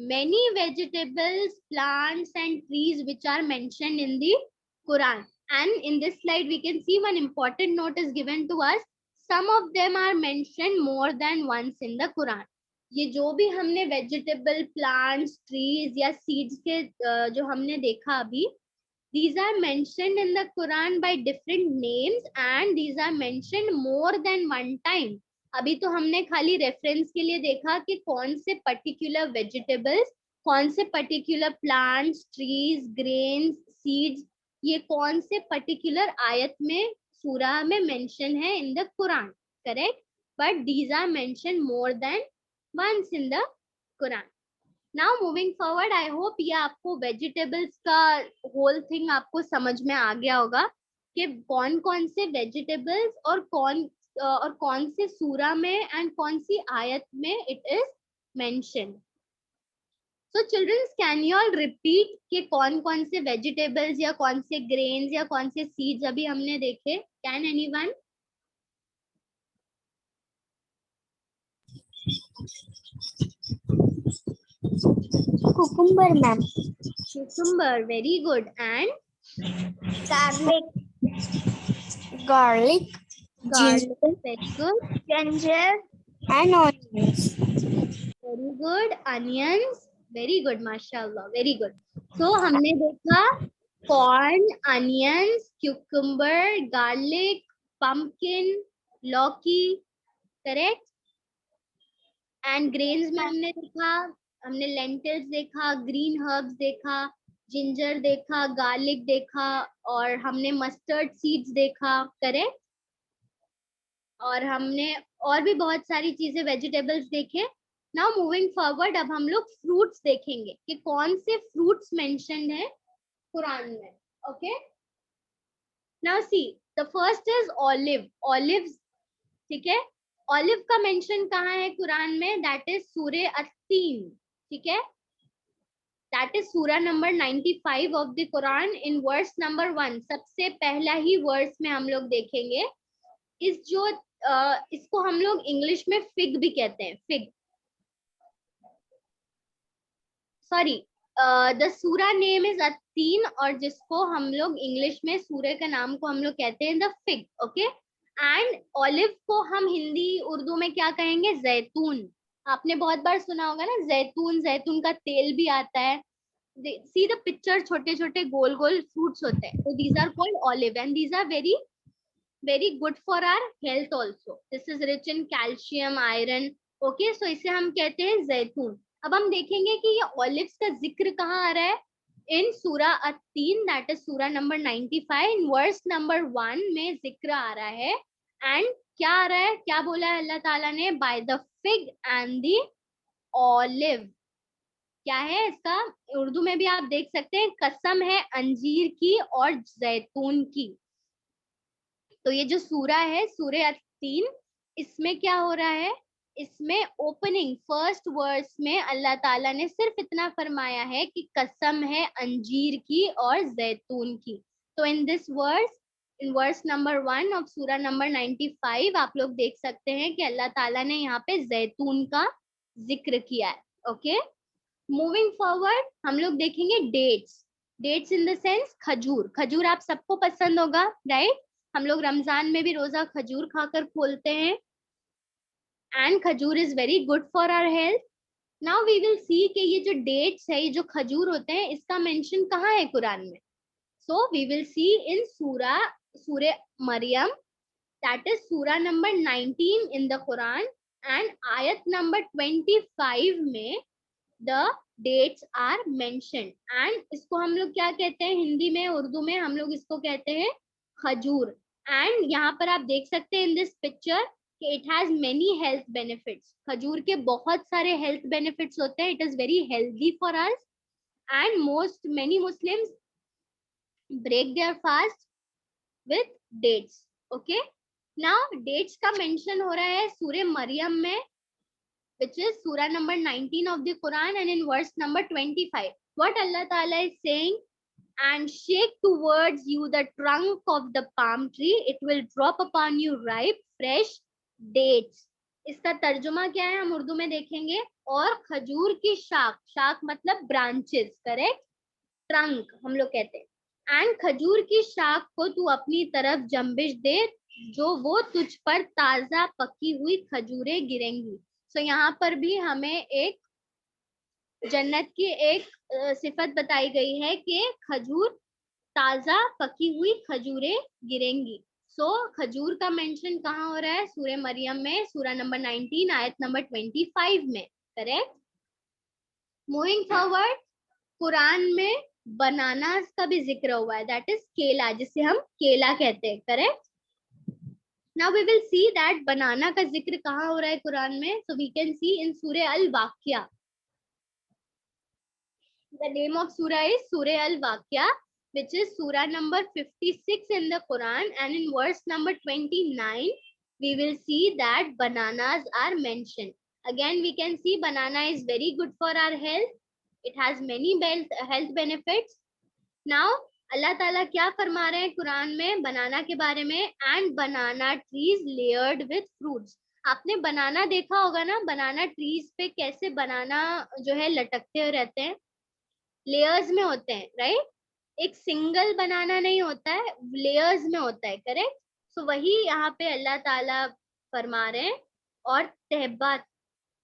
many vegetables, plants and trees which are mentioned in the Quran. And in this slide we can see one important note is given to us. Some of them are mentioned more than once in the Quran. ये जो भी हमने vegetable, plants, trees या seeds के जो हमने देखा अभी, these are mentioned in the Quran by different names and these are mentioned more than one time. अभी तो हमने खाली रेफरेंस के लिए देखा कि कौन से पर्टिकुलर वेजिटेबल्स, कौन से particular plants, trees, grains, seeds, ये कौन से पर्टिकुलर आयत में, सूरा में मेंशन है in the Quran, correct? But these are mention more than once in the Quran. Now moving forward, I hope ये आपको वेजिटेबल्स का होल थिंग आपको समझ में आ गया होगा कि कौन कौन से वेजिटेबल्स और कौन से सूरा में एंड कौन सी आयत में it is mention. So childrens, can you all repeat कि कौन कौन से वेजिटेबल्स या कौन से ग्रेन्स या कौन से सीड्स अभी हमने देखे? Can anyone? Cucumber, ma'am. Cucumber, very good. And Garlic. Garlic. garlic, Ginger. very good. Ginger. And onions. Very good. Onions, very good. Mashallah, very good. So हमने देखा corn, onions, cucumber, garlic, pumpkin, लौकी, correct? And grains में हमने देखा, हमने lentils देखा, green herbs देखा, ginger देखा, garlic देखा, और हमने mustard seeds देखा, correct? और हमने और भी बहुत सारी चीजें वेजिटेबल्स देखे. नाउ मूविंग फॉरवर्ड, अब हम लोग फ्रूट्स देखेंगे कि कौन से फ्रूट्स मेंशन्ड है कुरान में. Okay, now see, the first is olive. Olives, ठीक है? ऑलिव का मेंशन कहाँ है कुरान में? दैट इज सूरह अत-तीन, ठीक है? That is surah number 95 of the Quran in verse number 1. सबसे पहला ही वर्स में हम लोग देखेंगे इस जो इसको हम लोग इंग्लिश में फिग भी कहते हैं, फिग. सॉरी, द सूरा नेम इज अत-तीन, और जिसको हम लोग इंग्लिश में सूरह के नाम को हम लोग कहते हैं the fig. Okay, and olive को हम हिंदी उर्दू में क्या कहेंगे? जैतून. आपने बहुत बार सुना होगा ना जैतून, जैतून का तेल भी आता है. सी द पिक्चर, छोटे छोटे गोल गोल फ्रूट्स होते हैं. तो these are called olive and these are very good for our health also. This is rich in calcium, iron. Okay, so इसे हम कहते हैं जैतून. अब हम देखेंगे कि ये ऑलिव्स का जिक्र कहाँ आ रहा है? इन सूरा अत-तीन, दैट इज सूरा नंबर 95, इन वर्स नंबर 1 में जिक्र आ रहा है. एंड क्या आ रहा है, क्या बोला है अल्लाह ताला ने? Bye the fig and the olive. क्या है इसका उर्दू में भी आप देख सकते हैं, कसम है अंजीर की और जैतून की। तो ये जो सूरा है सूरे यासीन, इसमें क्या हो रहा है, इसमें ओपनिंग फर्स्ट वर्स में अल्लाह ताला ने सिर्फ इतना फरमाया है कि कसम है अंजीर की और जैतून की। तो in this verse, in verse number 1 of surah number 95 आप लोग देख सकते हैं कि अल्लाह ताला ने यहाँ पे जैतून का जिक्र किया है। ओके, मूविंग फॉरवर्ड हम लोग देखेंगे dates. Dates in the sense खजूर। खजूर आप सबको पसंद होगा, राइट? हम लोग रमजान में भी रोजा खजूर खाकर खोलते हैं, एंड खजूर is very good for our health. Now we will see कि ये जो डेट्स है, ये जो खजूर होते हैं, इसका मेंशन कहाँ है कुरान में। So we will see in सूरे मरियम, दैट इज सूरा number 19 in the Quran, and आयत नंबर 25 में the dates are mentioned. And इसको हम लोग क्या कहते हैं हिंदी में, उर्दू में हम लोग इसको कहते हैं खजूर। एंड यहाँ पर आप देख सकते हैं इन दिस पिक्चर कि it has many health benefits. खजूर के बहुत सारे हेल्थ बेनिफिट्स होते हैं, it is very healthy for us, and most many Muslims break their fast with dates. Okay, now dates का मेंशन हो रहा है सूरे मरियम में, which is surah number 19 of the Quran, and in verse number 25 what Allah Ta'ala is saying, and shake towards you the trunk of the palm tree, it will drop upon you ripe fresh dates। इसका तर्जुमा क्या है हम उर्दू में देखेंगे। और खजूर की शाख, शाख मतलब ब्रांचेस, करेक्ट, ट्रंक हम लोग कहते हैं। एंड खजूर की शाख को तू अपनी तरफ जंबिश दे, जो वो तुझ पर ताजा पकी हुई खजूरें गिरेंगी। तो यहाँ पर भी हमें एक जन्नत की एक सिफत बताई गई है कि खजूर, ताजा पकी हुई खजूरें गिरेंगी। सो खजूर का मेंशन कहाँ हो रहा है, सूरे मरियम में, सूरा नंबर 19 आयत नंबर 25 में, करेक्ट। मूविंग फॉरवर्ड, कुरान में बनानास का भी जिक्र हुआ है, दैट इज केला, जिसे हम केला कहते हैं, correct. Now we will see that banana का जिक्र कहाँ हो रहा है कुरान में। So we can see in Surah Al-Waqiah. The name of surah is Surah Al-Waqiah, which is surah number 56 in the Quran, and in verse number 29 we will see that bananas are mentioned. Again we can see banana is very good for our health. It has many health benefits. Now अल्लाह ताला क्या फरमा रहे हैं कुरान में बनाना के बारे में, and banana trees layered with fruits. आपने बनाना देखा होगा ना, बनाना ट्रीज पे कैसे बनाना जो है लटकते हुए रहते हैं, लेयर्स में होते हैं, राइट। एक सिंगल बनाना नहीं होता है, लेयर्स में होता है, करेक्ट। सो वही यहाँ पे अल्लाह ताला फरमा रहे हैं, और तहबात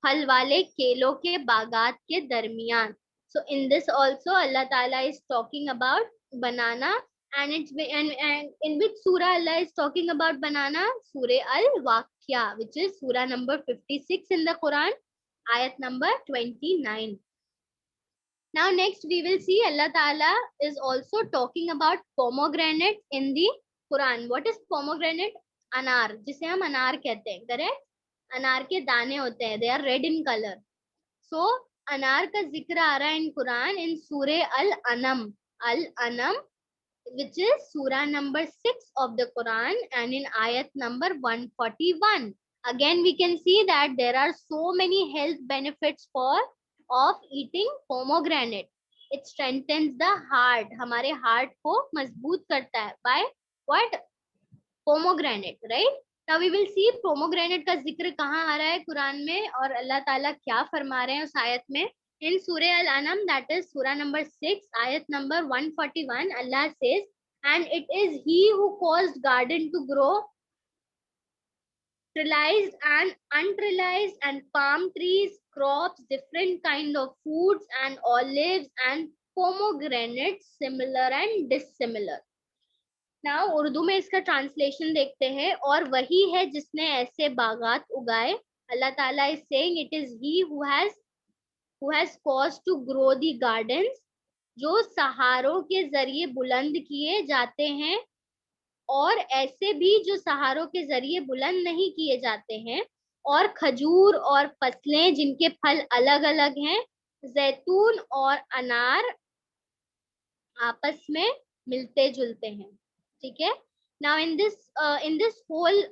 फल वाले केलों के बागात के दरमियान। So in this also Allah Ta'ala is talking about banana, and it's and in which surah Allah is talking about banana, Surah Al-Waqiah, which is surah number 56 in the Quran, ayat number 29. Now next we will see Allah Ta'ala is also talking about pomegranate in the Quran. What is pomegranate? अनार, जिसे हम अनार कहते हैं, correct. अनार के दाने होते हैं, they are red in color. So अनार का जिक्र आ रहा है इन कुरान, इन सूरे अल अनम, अल Anam, which is surah number 6 of the Quran, and in ayat number 141. Again we can see that there are so many health benefits of eating pomegranate. It strengthens the heart, हमारे heart को मजबूत करता है by what? Pomegranate, right? Now we will see pomegranate का जिक्र कहाँ आ रहा है कुरान में, और अल्लाह ताला क्या फरमा रहे हैं उस आयत में। In Surah Al-Anam, that is surah number 6, ayat number 141, Allah says, and it is He who caused garden to grow, trellised and untrellised, and palm trees, crops, different kind of foods, and olives and pomegranates, similar and dissimilar. Now Urdu में इसका translation देखते हैं, और वही है जिसने ऐसे बागात उगाए। अल्लाह ताला is saying it is He who has caused to grow the gardens, जो सहारों के जरिए बुलंद किए जाते हैं, और ऐसे भी जो सहारों के जरिए बुलंद नहीं किए जाते हैं, और खजूर और फसलें जिनके फल अलग अलग हैं, जैतून और अनार आपस में मिलते जुलते हैं, ठीक है। Now in this whole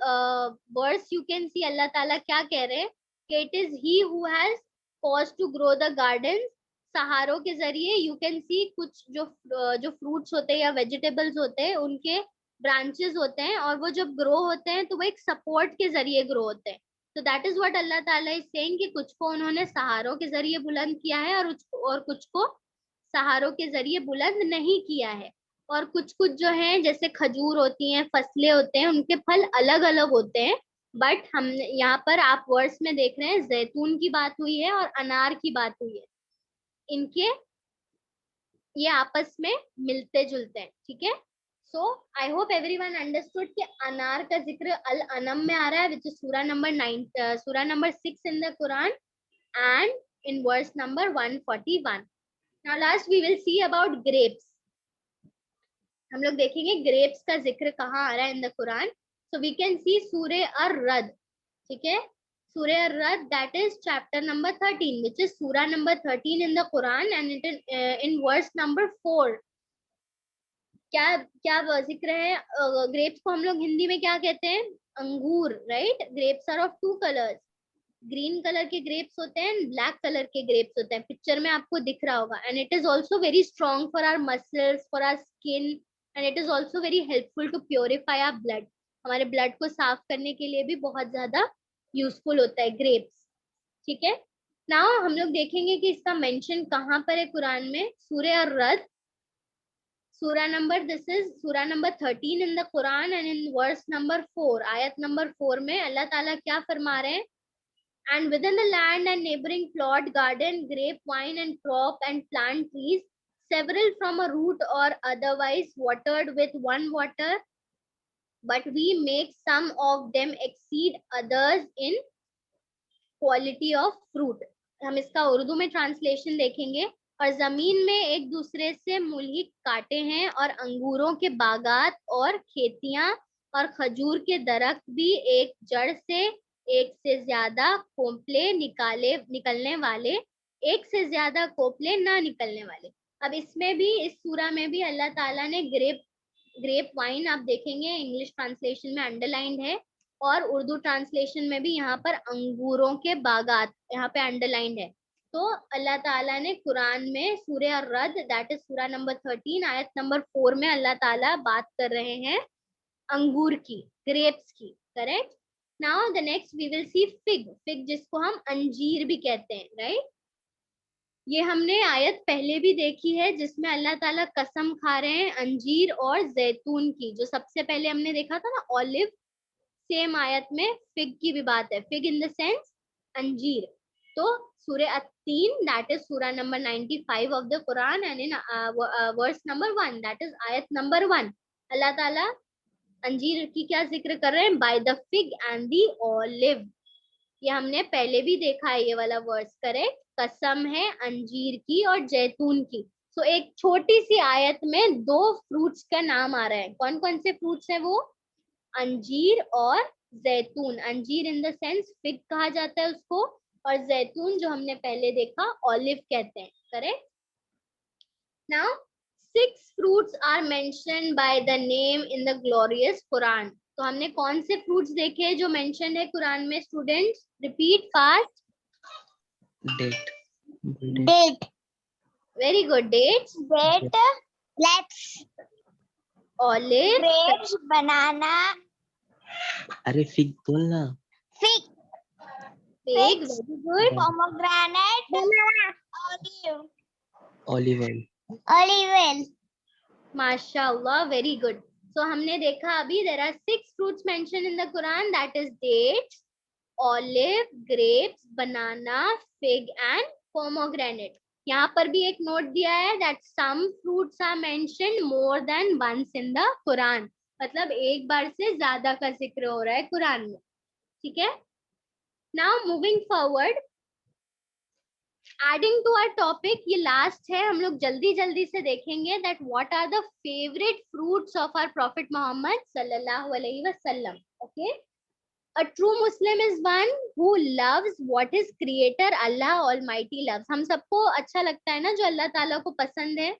verse you can see Allah ताला क्या कह रहे हैं कि it is he who has cause to grow the garden. सहारों के जरिए यू कैन सी कुछ जो फ्रूट्स होते हैं या वेजिटेबल्स होते हैं उनके ब्रांचेस होते हैं, और वो जब ग्रो होते हैं तो वो एक सपोर्ट के जरिए ग्रो होते हैं। तो दैट इज व्हाट अल्लाह ताला इज सेइंग कि कुछ को उन्होंने सहारों के जरिए बुलंद किया है और कुछ को सहारों के जरिए बुलंद नहीं किया है। और कुछ कुछ जो है जैसे खजूर होती हैं, फसलें होते हैं, उनके फल अलग अलग होते हैं। बट हम यहाँ पर आप वर्ड्स में देख रहे हैं जैतून की बात हुई है और अनार की बात हुई है, इनके ये आपस में मिलते जुलते हैं, ठीक है। सो आई होप एवरीवन अंडरस्टूड कि अनार का जिक्र अल अनम में आ रहा है, विच इज सूरा number 6 in the Quran and in verse number 141। Now last we will see about grapes. हम लोग देखेंगे ग्रेप्स का जिक्र कहाँ आ रहा है in the Quran. So we can see सूरे अर्रद, ठीक है। सूरे अर्रद that is chapter number 13 which is सूरा number 13 in the Quran and it is in verse number 4। क्या क्या जिक्र है? ग्रेप्स को हम लोग हिंदी में क्या कहते हैं? अंगूर, right. Grapes are of two colours, green colour के ग्रेप्स होते हैं, ब्लैक कलर के ग्रेप्स होते हैं। पिक्चर में आपको दिख रहा होगा। And it is also very strong for our muscles, for our skin, and it is also very helpful to purify our blood. हमारे ब्लड को साफ करने के लिए भी बहुत ज्यादा यूजफुल होता है ग्रेप्स, ठीक है। नाउ हम लोग देखेंगे कि इसका मेंशन कहाँ पर है कुरान में। सूरे Ar Rad surah number 13 in the Quran and in verse number 4, आयत नंबर 4 में अल्लाह ताला क्या फरमा रहे हैं? And within the land and neighboring plot, garden, grape, wine, and crop and plant trees, several from a root or otherwise watered with one water, but we make some of them exceed others in quality of fruit। हम इसका उर्दू में translation देखेंगे। और जमीन में एक दूसरे से मुल्हिक काटे हैं, और अंगूरों के बागात और खेतियां और खजूर के दरख्त भी एक जड़ से एक से ज्यादा कोपले निकलने वाले, एक से ज्यादा कोपले ना निकलने वाले। अब इसमें भी, इस सूरा में भी अल्लाह ताला ने ग्रेप वाइन आप देखेंगे इंग्लिश ट्रांसलेशन में अंडरलाइंड है, और उर्दू ट्रांसलेशन में भी यहाँ पर अंगूरों के बागात यहाँ पे अंडरलाइंड है। तो अल्लाह ताला ने कुरान में सूरे अर्रद दैट इज सूरा नंबर 13 आयत नंबर 4 में अल्लाह ताला बात कर रहे हैं अंगूर की, ग्रेप्स की, correct. Now the next we will see fig जिसको हम अंजीर भी कहते हैं, राइट। ये हमने आयत पहले भी देखी है जिसमें अल्लाह ताला कसम खा रहे हैं अंजीर और जैतून की। जो सबसे पहले हमने देखा था ना ऑलिव, सेम आयत में फिग की भी बात है, फिग इन द सेंस अंजीर। तो सूरे अत्तीन दैट इज सूरा number 95 of the Quran and in verse number 1 that is आयत नंबर 1 अल्लाह ताला अंजीर की क्या जिक्र कर रहे हैं? By the fig and the olive. ये हमने पहले भी देखा है ये वाला वर्स, करेक्ट। कसम है अंजीर की और जैतून की। सो एक छोटी सी आयत में दो फ्रूट्स का नाम आ रहा है। कौन कौन से फ्रूट्स है वो? अंजीर और जैतून। अंजीर इन द सेंस फिग कहा जाता है उसको, और जैतून जो हमने पहले देखा ऑलिव कहते हैं, correct. Now 6 fruits are mentioned by the name in the glorious Quran। तो हमने कौन से फ्रूट्स देखे जो मेंशन है कुरान में? Students repeat fast. Date. Very good. Dates, Date. Grapes. Olive, Grapes. Banana. अरे फिग बोलना। Fig. Fig, very good. Pomegranate. Banana. Olive. Olive oil. Olive oil. माशाअल्लाह, वेरी गुड। सो हमने देखा अभी there are 6 fruits mentioned in the Quran, that is dates, olive, grapes, banana, fig and pomegranate। यहाँ पर भी एक note दिया है that some fruits are mentioned more than once in the Quran। मतलब एक बार से ज्यादा का जिक्र हो रहा है कुरान में, ठीक है। Now moving forward, adding to our topic, ये लास्ट है, हम लोग जल्दी जल्दी से देखेंगे that what are the favourite fruits of our prophet Mohammad सल्लल्लाहु अलैहि वसल्लम। Okay, A true Muslim is one who loves what his creator Allah Almighty loves. हम सबको अच्छा लगता है ना जो अल्लाह ताला को पसंद है,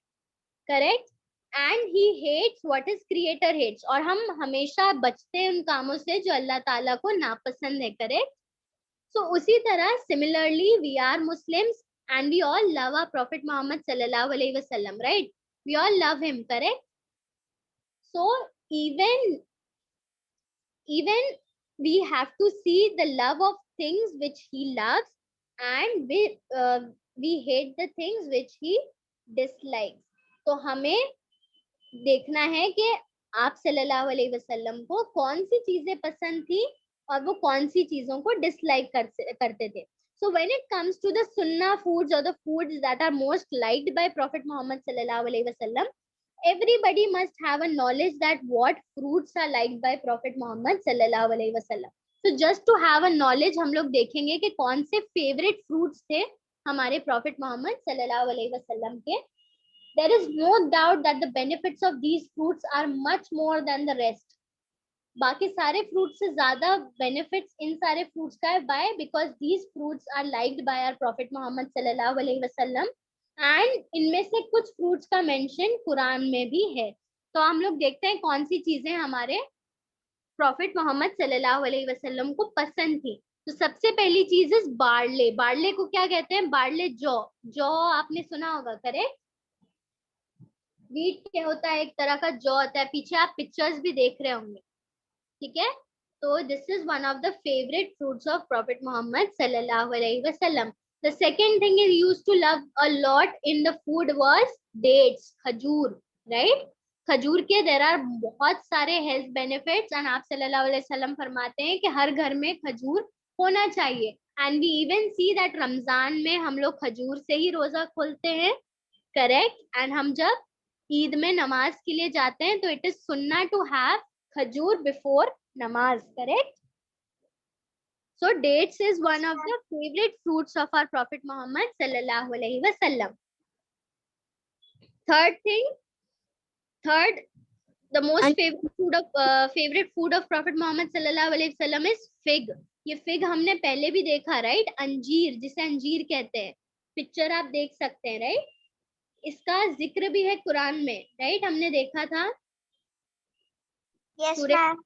correct. And he hates what his creator hates. और हम हमेशा बचते हैं उन कामों से जो अल्लाह ताला को नापसंद है, करेक्ट. So उसी तरह similarly we are Muslims and we all love our Prophet Muhammad sallallahu alaihi wasallam, right? We all love him, correct? So even we have to see the love of things which he loves, and we hate the things which he dislikes. तो हमें देखना है कि आप सल्लल्लाहु अलैहि वसल्लम को कौन सी चीजें पसंद थी और वो कौन सी चीजों को डिसलाइक करते थे. So when it comes to the sunnah foods or the foods that are most liked by Prophet Muhammad sallallahu alaihi wasallam, everybody must have a knowledge that what fruits are liked by Prophet Muhammad sallallahu alaihi wasallam. So just to have a knowledge, हम लोग देखेंगे कि कौन से favorite fruits थे हमारे Prophet Muhammad sallallahu alaihi wasallam के. There is no doubt that the benefits of these fruits are much more than the rest. बाकी सारे fruits से ज़्यादा benefits इन सारे fruits का है. Why? Because these fruits are liked by our Prophet Muhammad sallallahu alaihi wasallam. And इनमें से कुछ fruits का mention कुरान में भी है. तो हम लोग देखते हैं कौन सी चीजें हमारे Prophet Muhammad sallallahu alaihi wasallam को पसंद थी. तो सबसे पहली चीज है बार्ले. बार्ले को क्या कहते हैं? बार्ले जौ. जौ आपने सुना होगा, करेक्ट. वीट क्या होता है? एक तरह का जौ होता है. पीछे आप पिक्चर्स भी देख रहे होंगे, ठीक है. तो this is one of the favourite fruits of prophet Mohammad सल्लल्लाहु अलैहि वसल्लम. The second thing he used to love a lot in the food was dates, खजूर, राइट. खजूर के देयर आर बहुत सारे हेल्थ बेनिफिट्स एंड आप सल्लल्लाहु अलैहि वसल्लम फरमाते हैं कि हर घर में खजूर होना चाहिए. And we even see that Ramzan में हम लोग खजूर से ही रोजा खोलते हैं, करेक्ट. एंड हम जब ईद में नमाज के लिए जाते हैं तो इट इज सुन्ना टू हैव खजूर before namaz, correct. So dates is one of the favorite fruits of our Prophet Muhammad sallallahu alaihi wasallam. Third, the most favorite food of Prophet Muhammad sallallahu alaihi wasallam is fig. ये fig हमने पहले भी देखा, right. अंजीर, जिसे अंजीर कहते हैं, पिक्चर आप देख सकते हैं, राइट. इसका जिक्र भी है कुरान में, राइट. हमने देखा था. Yes, ma'am.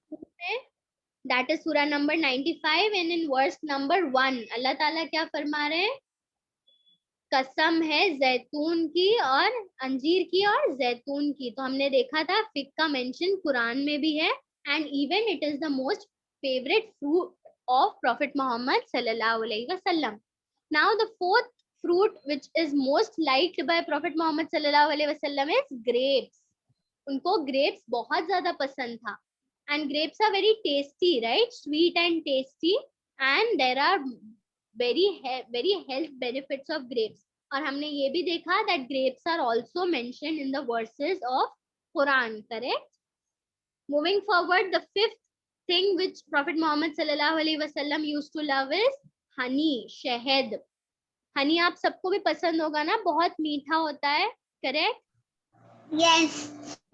That is surah number 95 and in verse number 1 Allah ताला क्या फरमा रहे हैं? कसम है जैतून की और अंजीर की और जैतून की. तो हमने देखा था फिग का मेंशन कुरान में भी है and even it is the most favourite fruit of prophet Mohammad सल्लल्लाहु अलैहि वसल्लम. Now the fourth fruit which is most liked by Prophet Muhammad sallallahu alaihi wasallam is grapes. उनको grapes बहुत ज्यादा पसंद था. And grapes are very tasty, right? Sweet and tasty, and there are very health benefits of grapes. और हमने ये भी देखा that grapes are also mentioned in the verses of Quran, correct? Moving forward, the fifth thing which Prophet Muhammad sallallahu alaihi wasallam used to love is honey, शहद. हनी आप सबको भी पसंद होगा ना, बहुत मीठा होता है, correct. Yes.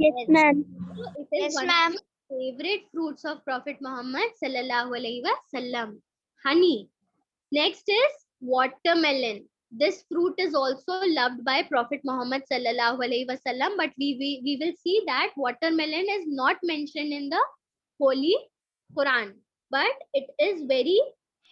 Yes, ma'am. It is Yes, one ma'am. of the favorite fruits of Prophet Muhammad sallallahu alaihi wasallam. Honey. Next is watermelon. This fruit is also loved by Prophet Muhammad sallallahu alaihi wasallam, but we will see that watermelon is not mentioned in the Holy Quran, but it is very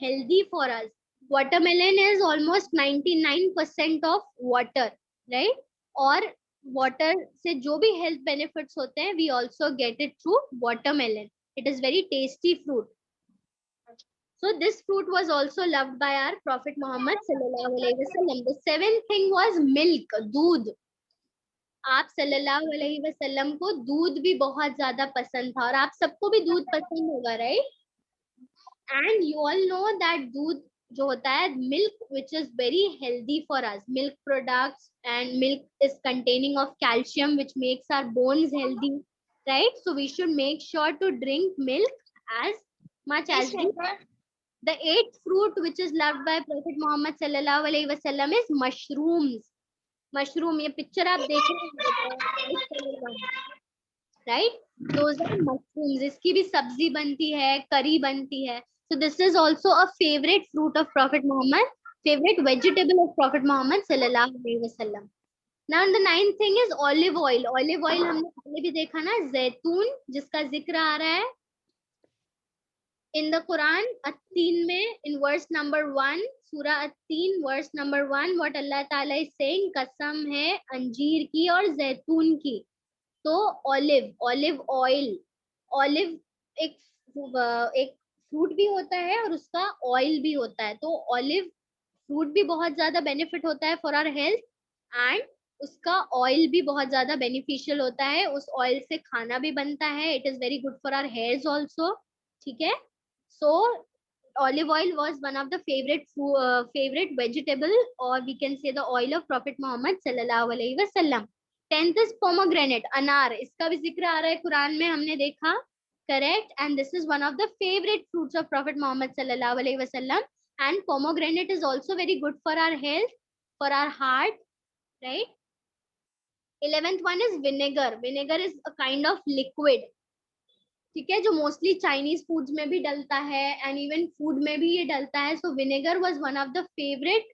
healthy for us. Watermelon is almost 99% of water, right? और water से जो भी health benefits होते हैं, we also get it through watermelon. It is very tasty fruit. So this fruit was also loved by our Prophet Muhammad sallallahu alaihi wasallam. The seventh thing was milk, दूध. आप सल्लल्लाहु अलैहि वसल्लम को दूध भी बहुत ज्यादा पसंद था और आप सबको भी दूध पसंद होगा, right? And you all know that दूध जो होता है, milk which is very healthy for us, milk products, and milk is containing of calcium which makes our bones healthy, right? So we should make sure to drink milk as much as we can. The eighth fruit which is loved by Prophet Muhammad sallallahu alaihi wasallam is mushrooms. Mushroom, ये picture आप देख रहे हैं, right? Those are mushrooms. इसकी भी सब्जी बनती है, करी बनती है. So this is also a favorite fruit of Prophet Muhammad, favorite vegetable of Prophet Muhammad sallallahu alaihi wasallam. Now the ninth thing is olive oil. Olive oil हमने पहले भी देखा ना, जैतून जिसका जिक्र आ रहा है in the Quran, At-Teen में, in verse number 1, Surah At-Teen, verse number 1, what Allah Ta'ala is saying, कसम है अंजीर की और जैतून की. तो olive oil, olive एक फ्रूट भी होता है और उसका ऑयल भी होता है. तो ऑलिव फ्रूट भी बहुत ज्यादा बेनिफिट होता है फॉर आवर हेल्थ, एंड उसका ऑयल भी बहुत ज्यादा बेनिफिशियल होता है. उस ऑयल से खाना भी बनता है. It is very good for our hairs also. ठीक है. So olive oil was one of the favorite vegetable, or we can say the oil of Prophet Muhammad sallallahu alaihi wasallam. 10th is pomegranate, अनार. इसका भी जिक्र आ रहा है Quran में, हमने देखा. Correct. And this is one of the favorite fruits of Prophet Muhammad sallallahu alaihi wasallam. And pomegranate is also very good for our health, for our heart, right? 11th one is vinegar. Vinegar is a kind of liquid. ठीक है, जो mostly Chinese foods में भी डलता है and even food में भी ये डलता है. So vinegar was one of the favourite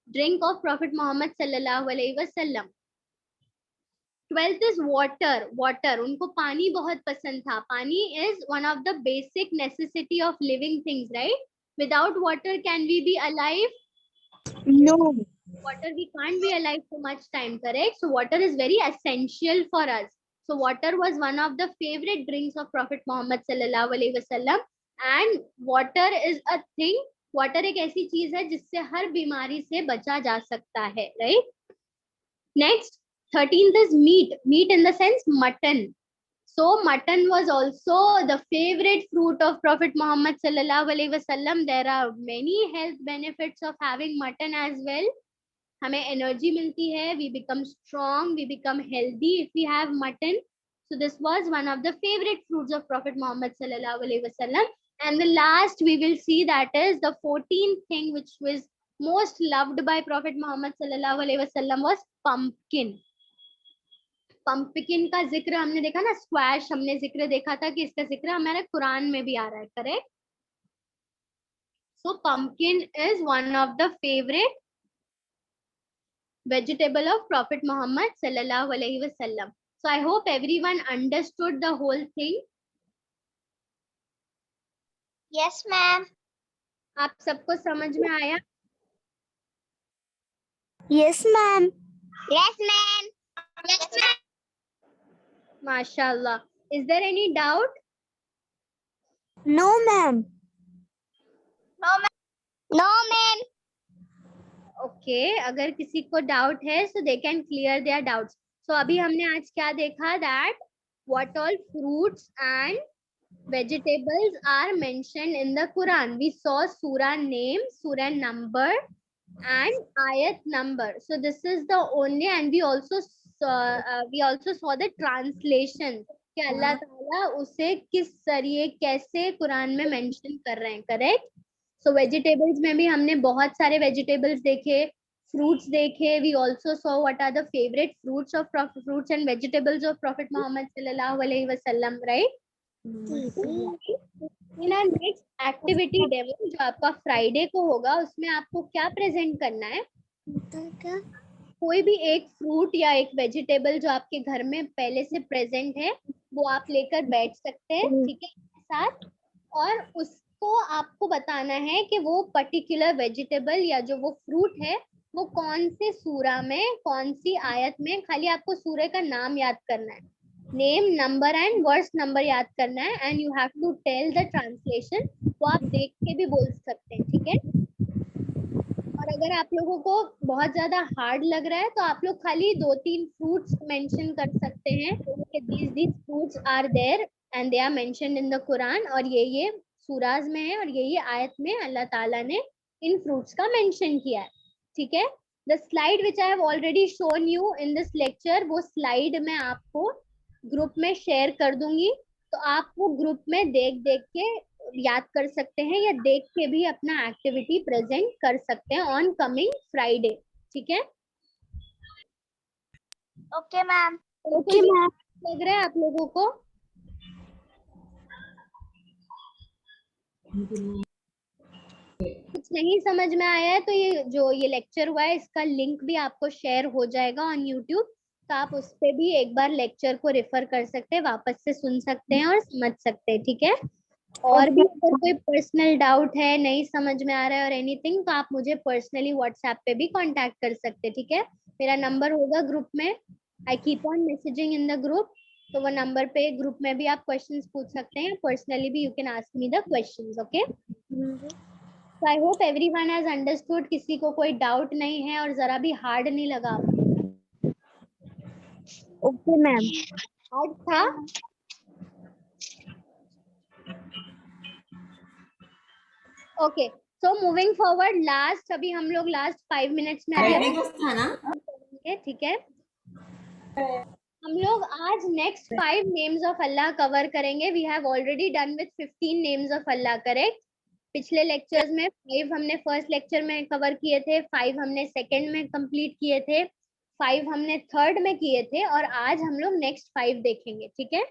drink of prophet Mohammad सल्लल्लाहु अलैहि वसल्लम. 12th is water. वाटर, उनको पानी बहुत पसंद था. Pani is one of the basic necessity of living things, right? Without water can we be alive? No. Water, we can't be alive for much time, correct? So water is very essential for us. So water was one of the favorite drinks of Prophet Muhammad sallallahu alaihi wasallam. And water is a thing. Water एक ऐसी चीज है जिससे हर बीमारी से बचा जा सकता है, right? Next, 13th is meat. Meat in the sense mutton. So mutton was also the favorite fruit of Prophet Muhammad sallallahu alaihi wasallam. There are many health benefits of having mutton as well. हमें energy मिलती है. We become strong, we become healthy if we have mutton. So this was one of the favourite fruits of prophet Mohammad सल्लल्लाहु अलैहि वसल्लम. And the last we will see that is the 14th thing which was most loved by prophet Mohammad सल्लल्लाहु अलैहि वसल्लम was pumpkin. Pumpkin का जिक्र हमने देखा ना, स्क्वैश हमने जिक्र देखा था कि इसका जिक्र हमारे कुरान में भी आ रहा है, correct? So pumpkin is one of the favourite vegetable of Prophet Muhammad sallallahu alaihi wasallam. So I hope everyone understood the whole thing. Yes, ma'am. आप सबको समझ में आया? Yes, ma'am. Yes, ma'am. Yes, ma'am. Mashallah. Is there any doubt? No, ma'am. No, ma'am. No, ma'am. Okay, अगर किसी को doubt है so they can clear their doubts. So अभी हमने आज क्या देखा, that what all fruits and vegetables are mentioned in the Quran. We saw surah name, surah number and ayat number. So this is the only, and we also saw the translation कि अल्लाह ताला उसे किस जरिए कैसे कुरान में mention कर रहे हैं, करेक्ट? सो वेजिटेबल्स में भी हमने बहुत सारे वेजिटेबल्स देखे, फ्रूट्स देखे. We also saw what are the favourite fruits and vegetables of prophet Mohammad सल्लल्लाहु अलैहि वसल्लम, right? In our next activity demo जो आपका फ्राइडे को होगा, उसमें आपको क्या प्रेजेंट करना है? कोई भी एक फ्रूट या एक वेजिटेबल जो आपके घर में पहले से प्रेजेंट है वो आप लेकर बैठ सकते हैं, ठीक है, साथ. और उसको आपको बताना है कि वो पर्टिकुलर वेजिटेबल या जो वो फ्रूट है वो कौन से सूरा में, कौन सी आयत में, खाली आपको सूरे का नाम याद करना है, name, number and verse number याद करना है. And you have to tell the translation. वो आप देख के भी बोल सकते हैं, ठीक है? और अगर आप लोगों को बहुत ज्यादा हार्ड लग रहा है तो आप लोग खाली 2-3 फ्रूट्स मेंशन कर सकते हैं कि these fruits are there and they are mentioned in the Quran, और ये सूराज में है और ये आयत में अल्लाह ताला ने इन फ्रूट्स का मेंशन किया है, ठीक है? The slide which I have already shown you in this lecture, वो स्लाइड मैं आपको ग्रुप में शेयर कर दूंगी, तो आप वो ग्रुप में देख के याद कर सकते हैं या देख के भी अपना एक्टिविटी प्रेजेंट कर सकते हैं ऑन कमिंग फ्राइडे, ठीक है? Okay, ma'am. Okay ma'am. लग रहा है आप लोगों को? कुछ नहीं समझ में आया है तो ये लेक्चर हुआ है इसका लिंक भी आपको शेयर हो जाएगा ऑन यूट्यूब, तो आप उस पे भी एक बार लेक्चर को रेफर कर सकते हैं, वापस से सुन सकते हैं और समझ सकते हैं, ठीक है। और भी अगर कोई पर्सनल डाउट है, नहीं समझ में आ रहा है और एनीथिंग, तो आप मुझे पर्सनली व्हाट्सएप पे भी कांटेक्ट कर सकते हैं, ठीक है। मेरा नंबर होगा ग्रुप में, I keep on messaging in the group, तो वो नंबर पे ग्रुप में भी आप क्वेश्चंस पूछ सकते हैं, पर्सनली भी you can ask me the questions, okay. So I hope everyone has understood, किसी को कोई डाउट नहीं है और जरा भी हार्ड नहीं लगा आपको? Okay ma'am. हार्ड था? Okay, so moving forward, last अभी हम लोग लास्ट 5 मिनट्स में अभी ठीक है। हम लोग आज next 5 names of Allah cover करेंगे। We have already done with 15 names of Allah, correct. पिछले लेक्चर्स में 5 हमने फर्स्ट लेक्चर में कवर किए थे, 5 हमने सेकंड में कंप्लीट किए थे, 5 हमने थर्ड में किए थे, और आज हम लोग नेक्स्ट 5 देखेंगे, ठीक है।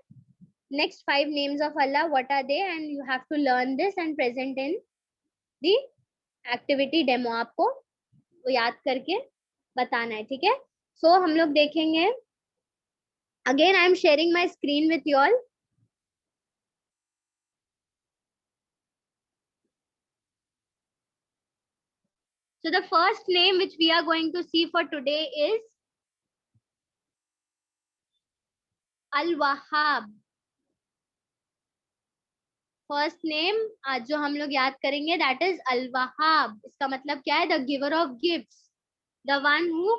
Next 5 names of Allah, what are they, and you have to learn this and present in the activity demo. आपको वो याद करके बताना है, ठीक है। सो हम लोग देखेंगे, again I am sharing my screen with you all. So the first name which we are going to see for today is Al-Wahhab. First name आज जो हम लोग याद करेंगे दैट इज अल-वहाब। इसका मतलब क्या है? The giver of gifts, the one who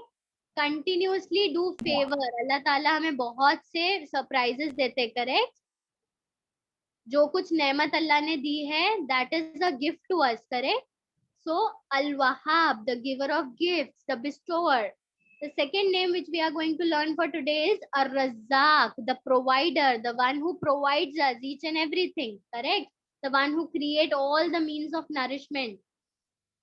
continuously do favour. Allah ताला हमें बहुत से सरप्राइजेस देते, करेक्ट। जो कुछ नेमत अल्लाह ने दी है that is a gift to us, correct. So अल-वहाब, the giver of gifts, the bestower. The second name which we are going to learn for today is Ar-Razzaq, the provider, the one who provides us each and everything, correct? The one who create all the means of nourishment.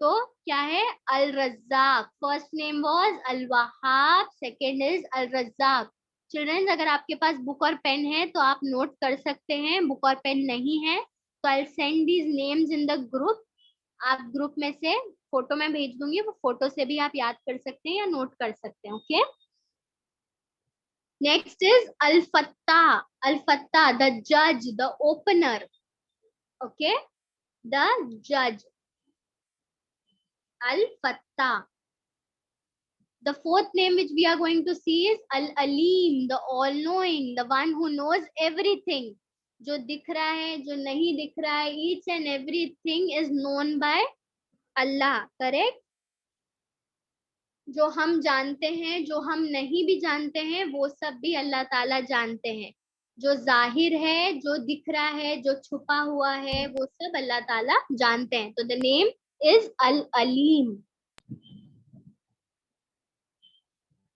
तो क्या है? Al-Razzaq. First name was Al-Wahhab, second is Al-Razzaq. Children, अगर आपके पास book और pen है तो आप note कर सकते हैं, बुक और पेन नहीं है तो I'll send these names in the group. आप ग्रुप में से फोटो में भेज दूंगी, वो फोटो से भी आप याद कर सकते हैं या नोट कर सकते हैं, ओके। Next is अल-फत्ता। अल-फत्ता, द जज, द ओपनर, ओके, द जज, अल-फत्ता। The fourth name which we are going to see is Al-Alim, the all-knowing, the one who knows everything. जो दिख रहा है, जो नहीं दिख रहा है, each and everything is known by Allah, correct. जो हम जानते हैं, जो हम नहीं भी जानते हैं, वो सब भी अल्लाह ताला जानते हैं। जो जाहिर है, जो दिख रहा है, जो छुपा हुआ है, वो सब अल्लाह ताला जानते हैं। तो द नेम इज अल-अलीम।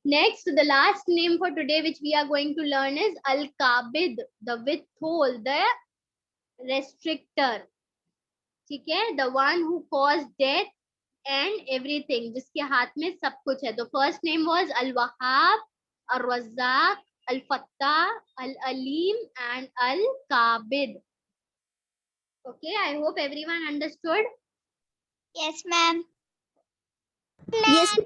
Next, the last name for today which we are going to learn is Al-Qabid, the withhold, the restrictor, ठीक है, the one who caused death and everything, जिसके हाथ में सब कुछ है। तो फर्स्ट नेम वाज अल-वहाब, अर-रज़्ज़ाक, अल-फत्ताह, अल-अलीम एंड अल-काबिद। Okay, I hope everyone understood. Yes, ma'am. Yes.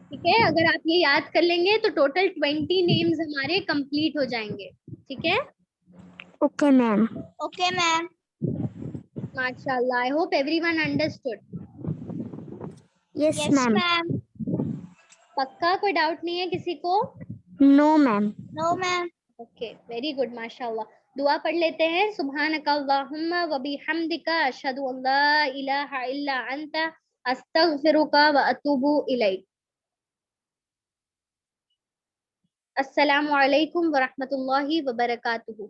ठीक है, अगर आप ये याद कर लेंगे तो टोटल 20 नेम्स हमारे कंप्लीट हो जाएंगे, ठीक है। Okay, ma'am. Okay, ma'am. माशाल्लाह, I hope everyone understood. Yes, ma'am. पक्का? कोई डाउट नहीं है किसी को? No, ma'am. No, ma'am. Okay, very good, माशाल्लाह। दुआ पढ़ लेते हैं। सुब्हानक अल्लाहुम्मा व बिहम्दिका अशहदु अल्ला इलाहा इल्ला अंता अस्तगफिरुका व अतूबु इलैक। अस्सलामु अलैकुम व रहमतुल्लाहि व बरकातुहू।